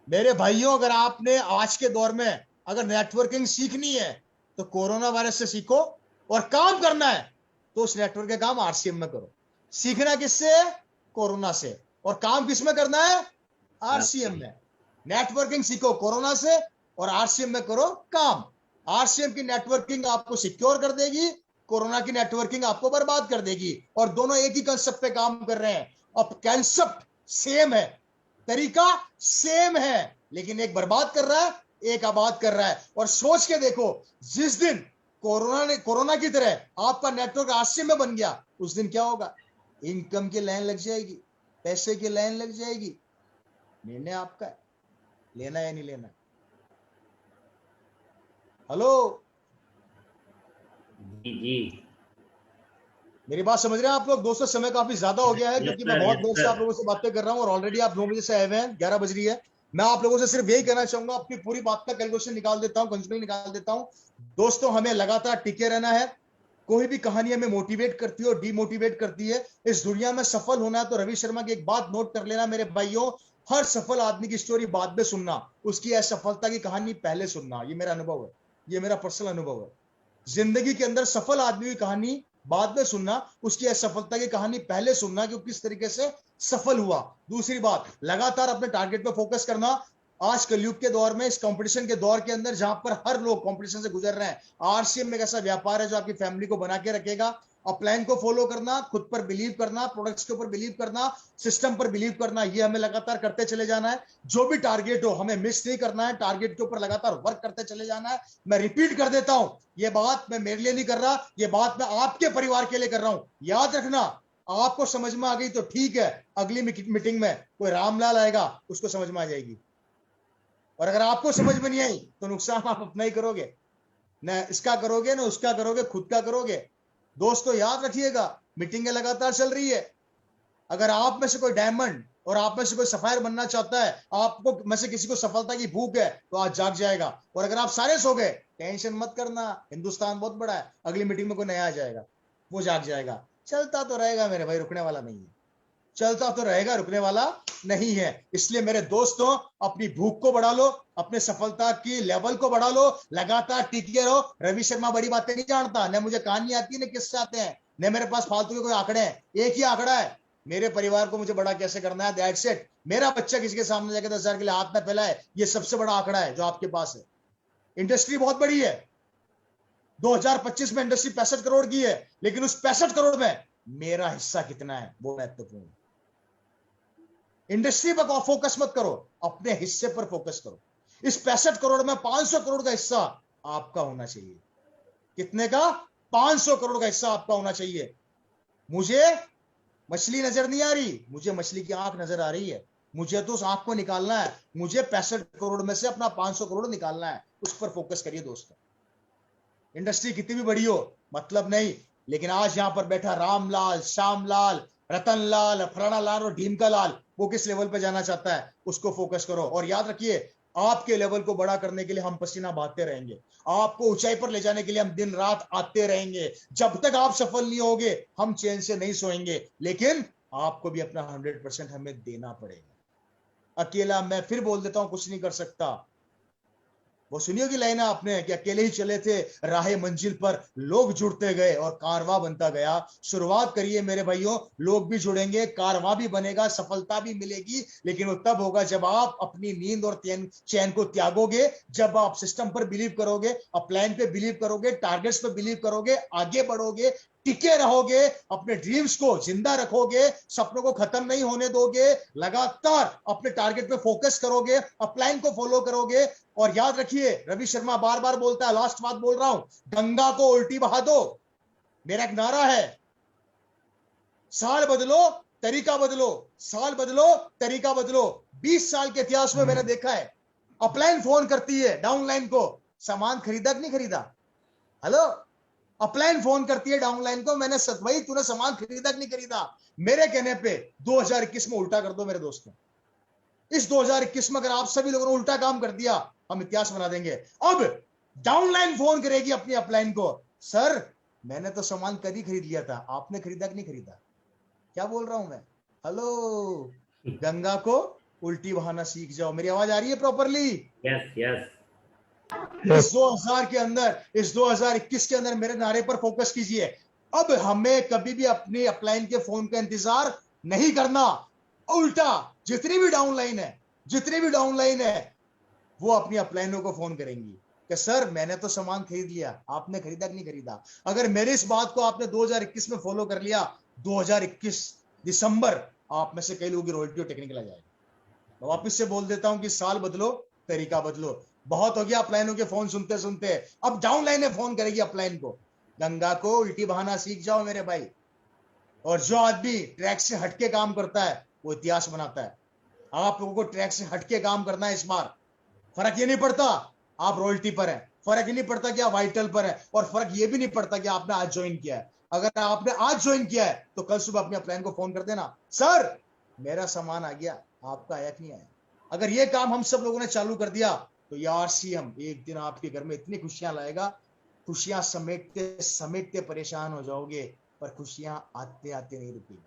मेरे भाइयों। अगर आपने आज के दौर में अगर नेटवर्किंग सीखनी है तो कोरोना वायरस से सीखो, और काम करना है तो उस नेटवर्क के काम RCM में करो। सीखना किससे? कोरोना से। और काम किस में करना है? RCM में। नेटवर्किंग सीखो कोरोना से और RCM में करो काम। RCM की नेटवर्किंग आपको सिक्योर कर देगी, कोरोना की नेटवर्किंग आपको बर्बाद कर देगी। और दोनों एक ही कंसेप्ट पे काम कर रहे हैं। अब कंसेप्ट सेम है, तरीका सेम है, लेकिन एक बर्बाद कर रहा है, एक आबाद कर रहा है। और सोच के देखो, जिस दिन कोरोना की तरह आपका नेटवर्क RCM में बन गया, उस दिन क्या होगा? इनकम की लाइन लग जाएगी, पैसे की लाइन लग जाएगी। निर्णय आपका है, लेना या नहीं लेना। हेलो जी। मेरी बात समझ रहे हैं आप लोग? दोस्तों समय काफी ज्यादा हो गया है, क्योंकि मैं बहुत देर से आप लोगों से बातें कर रहा हूं और ऑलरेडी आप 9 बजे से आए हुए हैं, 11 बज रही है। मैं आप लोगों से सिर्फ यही कहना चाहूंगा, अपनी पूरी बात का कैलकुलेशन निकाल देता हूं, कंक्लूजन निकाल देता हूं। दोस्तों, हमें लगातार टिके रहना है। कोई भी कहानी हमें मोटिवेट करती है और डिमोटिवेट करती है। इस दुनिया में सफल होना है तो रवि शर्मा की एक बात नोट कर लेना मेरे भाइयों, हर सफल आदमी की स्टोरी बाद में सुनना, उसकी असफलता की कहानी पहले सुनना। ये मेरा अनुभव है, ये मेरा पर्सनल अनुभव है। जिंदगी के अंदर सफल आदमी की कहानी बाद में सुनना, उसकी असफलता की कहानी पहले सुनना कि वो किस तरीके से सफल हुआ। दूसरी बात, लगातार अपने टारगेट पे फोकस करना। आज कलयुग के दौर में, इस कंपटीशन के दौर के अंदर, जहां पर हर लोग कंपटीशन से गुजर रहे हैं, RCM में एक ऐसा व्यापार है जो आपकी फैमिली को बना के रखेगा। अपलाइन को फॉलो करना, खुद पर बिलीव करना, प्रोडक्ट्स के ऊपर बिलीव करना, सिस्टम पर बिलीव करना, ये हमें लगातार करते चले जाना है। जो भी टारगेट हो हमें मिस नहीं करना है, टारगेट के ऊपर लगातार वर्क करते चले जाना है। मैं रिपीट कर देता हूं, ये बात मैं मेरे लिए नहीं कर रहा, ये बात मैं आपके परिवार के लिए कर रहा हूं। याद रखना, आपको समझ में आ गई तो ठीक है, अगली मीटिंग में कोई रामलाल आएगा, उसको समझ में आ जाएगी। और अगर आपको समझ में नहीं आई तो नुकसान आप अपना ही करोगे, न इसका करोगे, न उसका करोगे, खुद का करोगे। दोस्तों याद रखिएगा, मीटिंगें लगातार चल रही है। अगर आप में से कोई डायमंड और आप में से कोई सफायर बनना चाहता है, आपको में से किसी को सफलता की भूख है, तो आज जाग जाएगा। और अगर आप सारे सो गए, टेंशन मत करना, हिंदुस्तान बहुत बड़ा है, अगली मीटिंग में कोई नया आ जाएगा, वो जाग जाएगा। चलता तो रहेगा मेरे भाई, रुकने वाला नहीं है। चलता तो रहेगा, रुकने वाला नहीं है। इसलिए मेरे दोस्तों, अपनी भूख को बढ़ा लो, अपने सफलता की लेवल को बढ़ा लो, लगातार टिके रहो। रवि शर्मा बड़ी बातें नहीं जानता, न मुझे कहानी आती है, न किससे आते हैं, न मेरे पास फालतू के कोई आंकड़े हैं। एक ही आंकड़ा है, मेरे परिवार को मुझे बड़ा कैसे करना है, दैट्स इट। मेरा बच्चा किसी के सामने जाकर 10,000 के लिए हाथ न फैलाए, ये सबसे बड़ा आंकड़ा है जो आपके पास है। इंडस्ट्री बहुत बड़ी है, 2025 में इंडस्ट्री 65 करोड़ की है, लेकिन उस 65 करोड़ में मेरा हिस्सा कितना है, वो महत्वपूर्ण है। इंडस्ट्री पर फोकस मत करो, अपने हिस्से पर फोकस करो। इस 65 करोड़ में 500 करोड़ का हिस्सा आपका होना चाहिए। कितने का? 500 करोड़ का हिस्सा आपका होना चाहिए। मुझे मछली नजर नहीं आ रही, मुझे मछली की आंख नजर आ रही है। मुझे तो उस आंख को निकालना है, मुझे 65 करोड़ में से अपना 500 करोड़ निकालना है। उस पर फोकस करिए दोस्तों। इंडस्ट्री कितनी भी बड़ी हो मतलब नहीं, लेकिन आज यहां पर बैठा रामलाल, श्यामलाल, रतनलाल, फलाना लाल और ढीमका लाल, वो किस लेवल पे जाना चाहता है, उसको फोकस करो। और याद रखिए, आपके लेवल को बड़ा करने के लिए हम पसीना बहाते रहेंगे, आपको ऊंचाई पर ले जाने के लिए हम दिन रात आते रहेंगे। जब तक आप सफल नहीं होगे, हम चैन से नहीं सोएंगे, लेकिन आपको भी अपना 100% हमें देना पड़ेगा। अकेला मैं फिर बोल देता हूं, कुछ नहीं कर सकता। वो सुनियो की लाइन आपने कि अकेले ही चले थे राहे मंजिल पर, लोग जुड़ते गए और कारवां बनता गया। शुरुआत करिए मेरे भाइयों, लोग भी जुड़ेंगे, कारवां भी बनेगा, सफलता भी मिलेगी, लेकिन वो तब होगा जब आप अपनी नींद और चैन को त्यागोगे, जब आप सिस्टम पर बिलीव करोगे, अपलाइन पे बिलीव करोगे, टारगेट्स पे बिलीव करोगे, आगे बढ़ोगे, टिके रहोगे, अपने ड्रीम्स को जिंदा रखोगे, सपनों को खत्म नहीं होने दोगे, लगातार अपने टारगेट पे फोकस करोगे, अपलाइन को फॉलो करोगे। और याद रखिए, रवि शर्मा बार बार बोलता है, लास्ट बात बोल रहा हूं, गंगा को उल्टी बहा दो। मेरा एक नारा है, साल बदलो तरीका बदलो, साल बदलो तरीका बदलो। 20 साल के इतिहास में मैंने देखा है, अपलाइन फोन करती है डाउनलाइन को, सामान खरीदा कि नहीं खरीदा? हेलो, अपलाइन फोन करती है डाउनलाइन को, मैंने भाई तूने सामान खरीदा कि नहीं खरीदा? मेरे कहने पे 2021 में उल्टा कर दो मेरे दोस्तों। इस 2021 में अगर आप सभी लोगों ने उल्टा काम कर दिया, हम इतिहास बना देंगे। अब डाउनलाइन फोन करेगी अपनी अपलाइन को, सर मैंने तो सामान कल ही खरीद लिया था, आपने खरीदा कि नहीं खरीदा? क्या बोल रहा हूं मैं? हेलो, गंगा को उल्टी बहाना सीख जाओ। मेरी आवाज आ रही है प्रॉपरली? यस यस इस 2000 के अंदर, इस 2021 के अंदर मेरे नारे पर फोकस कीजिए। अब हमें कभी भी अपने अपलाइन के फोन का इंतजार नहीं करना। उल्टा जितनी भी डाउनलाइन है, जितनी भी डाउनलाइन है, वो अपनी अपलाइनों को फोन करेंगी कि सर मैंने तो सामान खरीद लिया, आपने खरीदा कि नहीं खरीदा? अगर मेरे इस बात को आपने 2021 में फॉलो कर लिया, 2021 दिसंबर आप में से कई लोगों की रॉयल्टी और टेक्निकल आ जाएगी। मैं वापस से बोल देता हूं कि साल बदलो, तरीका बदलो। बहुत हो गया अपलाइनों के फोन सुनते सुनते, अब डाउनलाइन फोन करेगी अपलाइन को। गंगा को उल्टी बहाना सीख जाओ मेरे भाई। और जो आदमी ट्रैक से हटके काम करता है वो इतिहास बनाता है। आप लोगों को ट्रैक से हटके काम करना है इस बार। फर्क ये नहीं पड़ता आप रॉयल्टी पर है, फर्क ये नहीं पड़ता कि आप वाइटल पर है, और फर्क ये भी नहीं पड़ता कि आपने आज ज्वाइन किया है। अगर आपने आज ज्वाइन किया है तो कल सुबह अपने अपलाइन को फोन कर देना, सर मेरा सामान आ गया, आपका आया कि नहीं आया? अगर ये काम हम सब लोगों ने चालू कर दिया तो यार सीएम एक दिन आपके घर में इतनी खुशियां लाएगा, खुशियां समेटते समेटते परेशान हो जाओगे, पर खुशियां आते आते नहीं रुकेगी।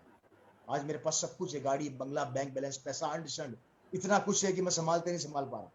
आज मेरे पास सब कुछ है, गाड़ी, बंगला, बैंक बैलेंस, पैसा, अंड, इतना कुछ है कि मैं संभालते नहीं संभाल पा रहा।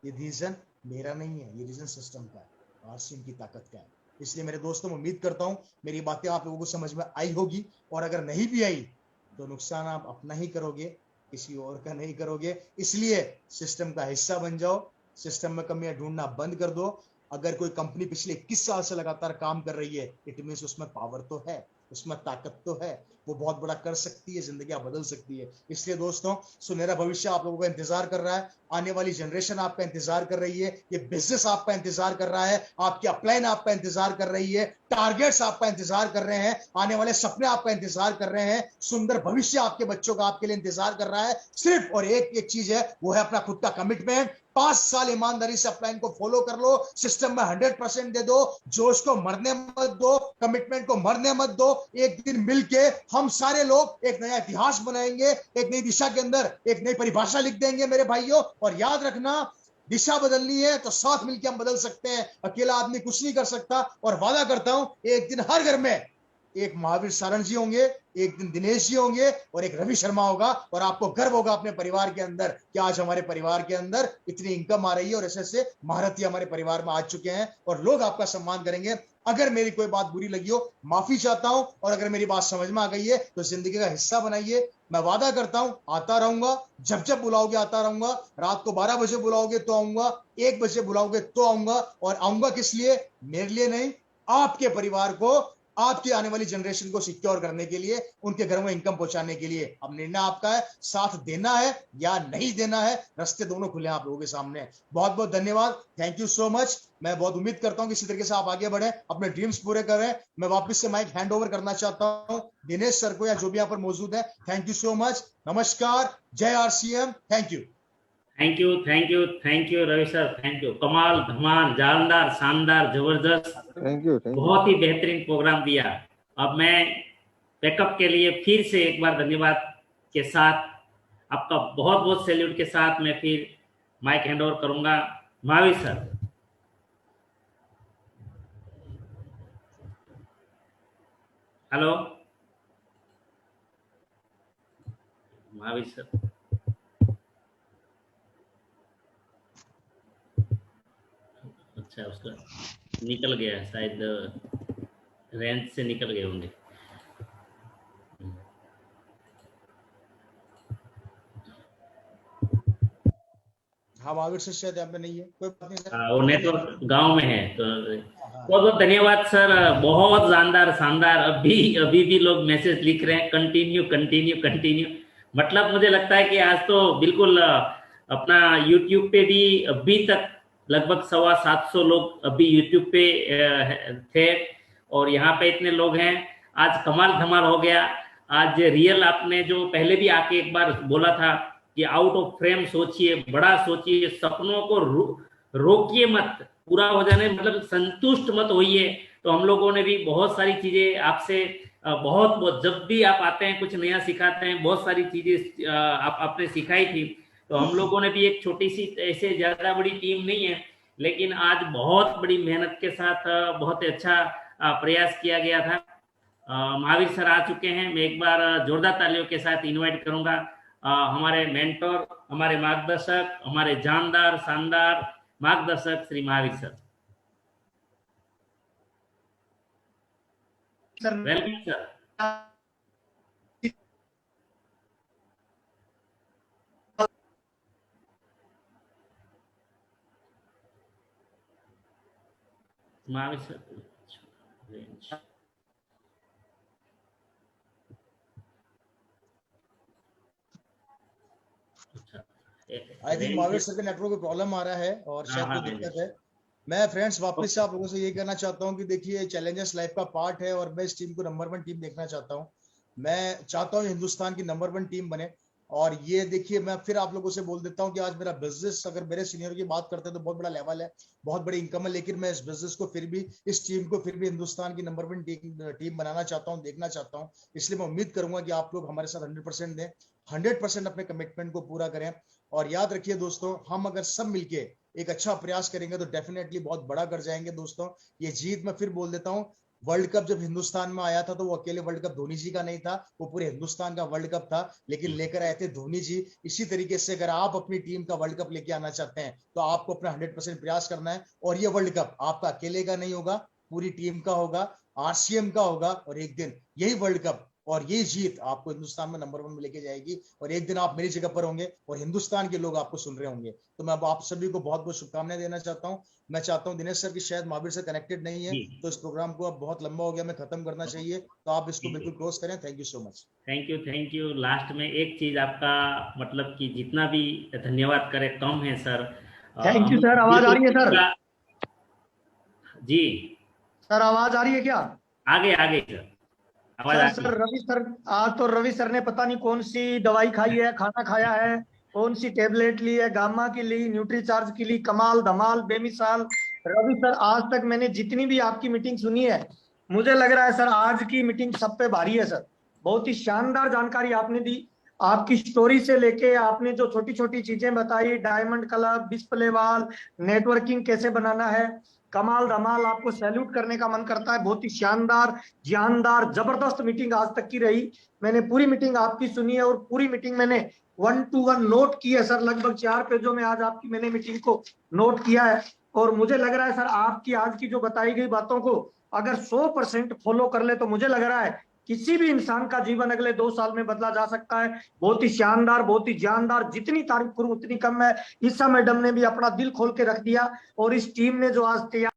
ये रीजन मेरा नहीं है, ये रीजन सिस्टम का है, आरसीएम की ताकत का है। इसलिए मेरे दोस्तों, मैं उम्मीद करता हूं मेरी बातें आप लोगों को समझ में आई होगी, और अगर नहीं भी आई तो नुकसान आप अपना ही करोगे, किसी और का नहीं करोगे। इसलिए सिस्टम का हिस्सा बन जाओ, सिस्टम में कमियां ढूंढना बंद कर दो। अगर कोई कंपनी पिछले 21 साल से लगातार काम कर रही है, इट मींस उसमें पावर तो है, उसमें ताकत तो है, वो बहुत बड़ा कर सकती है, जिंदगी बदल सकती है। इसलिए दोस्तों, सुनहरा भविष्य आप लोगों का इंतजार कर रहा है, आने वाली जनरेशन आपका इंतजार कर रही है, ये बिजनेस आपका इंतजार कर रहा है, आपकी अपलाइन आपका इंतजार कर रही है, टारगेट्स आपका इंतजार कर रहे हैं, आने वाले सपने आपका इंतजार कर रहे हैं, सुंदर भविष्य आपके बच्चों का आपके लिए इंतजार कर रहा है। सिर्फ और एक चीज है, वो है अपना खुद का कमिटमेंट। 5 साल ईमानदारी से अपलाइन को फॉलो कर लो, सिस्टम में 100% दे दो, जोश को मरने मत दो, कमिटमेंट को मरने मत दो। एक दिन मिलके हम सारे लोग एक नया इतिहास बनाएंगे, एक नई दिशा के अंदर एक नई परिभाषा लिख देंगे मेरे भाइयों। और याद रखना, दिशा बदलनी है तो साथ मिलकर हम बदल सकते हैं, अकेला आदमी कुछ नहीं कर सकता। और वादा करता हूं, एक दिन हर घर में एक महावीर सारण जी होंगे, एक दिन दिनेश जी होंगे, और एक रवि शर्मा होगा। और आपको गर्व होगा अपने परिवार के अंदर कि आज हमारे परिवार के अंदर इतनी इनकम आ रही है, और ऐसे ऐसे महारथी हमारे परिवार में आ चुके हैं, और लोग आपका सम्मान करेंगे। अगर मेरी कोई बात बुरी लगी हो, माफी चाहता हूं, और अगर मेरी बात समझ में आ गई है तो जिंदगी का हिस्सा बनाइए। मैं वादा करता हूं, आता रहूंगा, जब जब बुलाओगे आता रहूंगा। रात को 12 बजे बुलाओगे तो आऊंगा, 1 बजे बुलाओगे तो आऊंगा। और आऊंगा किस लिए? मेरे लिए नहीं, आपके परिवार को, आपकी आने वाली जनरेशन को सिक्योर करने के लिए, उनके घर में इनकम पहुंचाने के लिए। अब निर्णय आपका है, साथ देना है या नहीं देना है, रास्ते दोनों खुले हैं आप लोगों के सामने। बहुत बहुत धन्यवाद, थैंक यू सो मच। मैं बहुत उम्मीद करता हूं कि इसी तरीके से आप आगे बढ़े, अपने ड्रीम्स पूरे करें। मैं वापस से माइक हैंड ओवर करना चाहता हूं दिनेश सर को, या जो भी यहाँ पर मौजूद है। थैंक यू सो मच, नमस्कार, जय RCM, thank you. Thank you thank you thank you Ravi sir, thank you. कमाल, धमाल, जानदार, शानदार, जबरदस्त, थैंक यू बहुत ही बेहतरीन प्रोग्राम दिया। अब मैं बैकअप के लिए फिर से एक बार धन्यवाद के साथ, आपका बहुत बहुत सैल्यूट के साथ मैं फिर माइक हैंड ओवर करूंगा Mahavir sir. Hello Mahavir sir, अच्छा उसका निकल गया शायद, रेंज से निकल गए होंगे। हाँ, महावीर से शायद यहाँ पे नहीं है, कोई बात नहीं सर। वो नेटवर्क गांव में है तो बहुत बहुत धन्यवाद सर, बहुत शानदार शानदार। अभी भी लोग मैसेज लिख रहे हैं, कंटिन्यू कंटिन्यू कंटिन्यू। मतलब मुझे लगता है कि आज तो बिल्कुल अपना यूट्यूब पे भी अभी तक लगभग 750 लोग अभी यूट्यूब पे थे, और यहाँ पे इतने लोग हैं। आज कमाल धमाल हो गया। आज रियल, आपने जो पहले भी आके एक बार बोला था कि आउट ऑफ फ्रेम सोचिए, बड़ा सोचिए, सपनों को रोकिए मत, पूरा हो जाने मतलब संतुष्ट मत होइए। तो हम लोगों ने भी बहुत सारी चीजें आपसे बहुत जब भी आप आते हैं कुछ नया सिखाते हैं, बहुत सारी चीजें आपने सिखाई थी। तो हम लोगों ने भी एक छोटी सी, ऐसे ज्यादा बड़ी टीम नहीं है, लेकिन आज बहुत बड़ी मेहनत के साथ बहुत अच्छा प्रयास किया गया था। महावीर सर आ चुके हैं। मैं एक बार जोरदार तालियों के साथ इनवाइट करूंगा हमारे मेंटोर, हमारे मार्गदर्शक, हमारे जानदार शानदार मार्गदर्शक Shri Mahavir sir. Welcome sir. Mahavir sir I think Mahavir sir के नेटवर्क में प्रॉब्लम आ रहा है और शायद कोई दिक्कत है। मैं फ्रेंड्स वापस से आप लोगों से ये कहना चाहता हूँ कि देखिए चैलेंजर्स लाइफ का पार्ट है और मैं इस टीम को नंबर 1 टीम देखना चाहता हूँ। मैं चाहता हूँ हिंदुस्तान की नंबर 1 टीम बने। और ये देखिए मैं फिर आप लोगों से बोल देता हूँ कि आज मेरा बिजनेस अगर मेरे सीनियर की बात करते हैं तो बहुत बड़ा लेवल है, बहुत बड़ी इनकम है, लेकिन मैं इस बिजनेस को फिर भी, इस टीम को फिर भी हिंदुस्तान की नंबर 1 टीम बनाना चाहता हूँ, देखना चाहता हूँ। इसलिए मैं उम्मीद करूंगा कि आप लोग हमारे साथ 100% दें, 100% अपने कमिटमेंट को पूरा करें। और याद रखिए दोस्तों, हम अगर सब मिलके एक अच्छा प्रयास करेंगे तो डेफिनेटली बहुत बड़ा कर जाएंगे दोस्तों। ये जीत मैं फिर बोल देता हूँ, वर्ल्ड कप जब हिंदुस्तान में आया था तो वो अकेले वर्ल्ड कप धोनी जी का नहीं था, वो पूरे हिंदुस्तान का वर्ल्ड कप था, लेकिन लेकर आए थे धोनी जी। इसी तरीके से अगर आप अपनी टीम का वर्ल्ड कप लेके आना चाहते हैं तो आपको अपना 100% प्रयास करना है। और ये वर्ल्ड कप आपका अकेले का नहीं होगा, पूरी टीम का होगा, आरसीएम का होगा। और एक दिन यही वर्ल्ड कप और ये जीत आपको हिंदुस्तान में नंबर 1 में लेके जाएगी और एक दिन आप मेरी जगह पर होंगे और हिंदुस्तान के लोग आपको सुन रहे होंगे। तो मैं अब आप सभी को बहुत बहुत शुभकामनाएं देना चाहता हूं। मैं चाहता हूं दिनेश सर की शायद महावीर से कनेक्टेड नहीं है तो इस प्रोग्राम को अब बहुत लंबा हो गया, मैं खत्म करना चाहिए, तो आप इसको बिल्कुल क्लोज करें। Thank you so much. Thank you. Last में एक चीज आपका मतलब कि जितना भी धन्यवाद करे कम है सर। Thank you sir. आवाज आ रही है सर? जी सर आवाज आ रही है क्या? आगे सर आवाज। सर रवि सर, आज तो रवि सर ने पता नहीं कौन सी दवाई खाई है, खाना खाया है, कौन सी टेबलेट ली है, गामा की ली, न्यूट्रीचार्ज की ली, कमाल धमाल बेमिसाल। रवि सर आज तक मैंने जितनी भी आपकी मीटिंग सुनी है, मुझे लग रहा है सर आज की मीटिंग सब पे भारी है सर। बहुत ही शानदार जानकारी आपने दी। आपकी स्टोरी से लेके आपने जो छोटी छोटी चीजें बताई, diamond club, display wall, networking कैसे बनाना है, कमाल धमाल, आपको सैल्यूट करने का मन करता है। बहुत ही शानदार, जानदार, जबरदस्त मीटिंग आज तक की रही। मैंने पूरी मीटिंग आपकी सुनी है और पूरी मीटिंग मैंने 1 to 1 नोट की है सर। लगभग 4 पेजों में आज आपकी मैंने मीटिंग को नोट किया है और मुझे लग रहा है सर आपकी आज की जो बताई गई बातों को अगर 100% फॉलो कर ले तो मुझे लग रहा है किसी भी इंसान का जीवन अगले 2 साल में बदला जा सकता है। बहुत ही शानदार, बहुत ही जानदार, जितनी तारीफ करूं उतनी कम है। ईसा मैडम ने भी अपना दिल खोल के रख दिया और इस टीम ने जो आज तैयार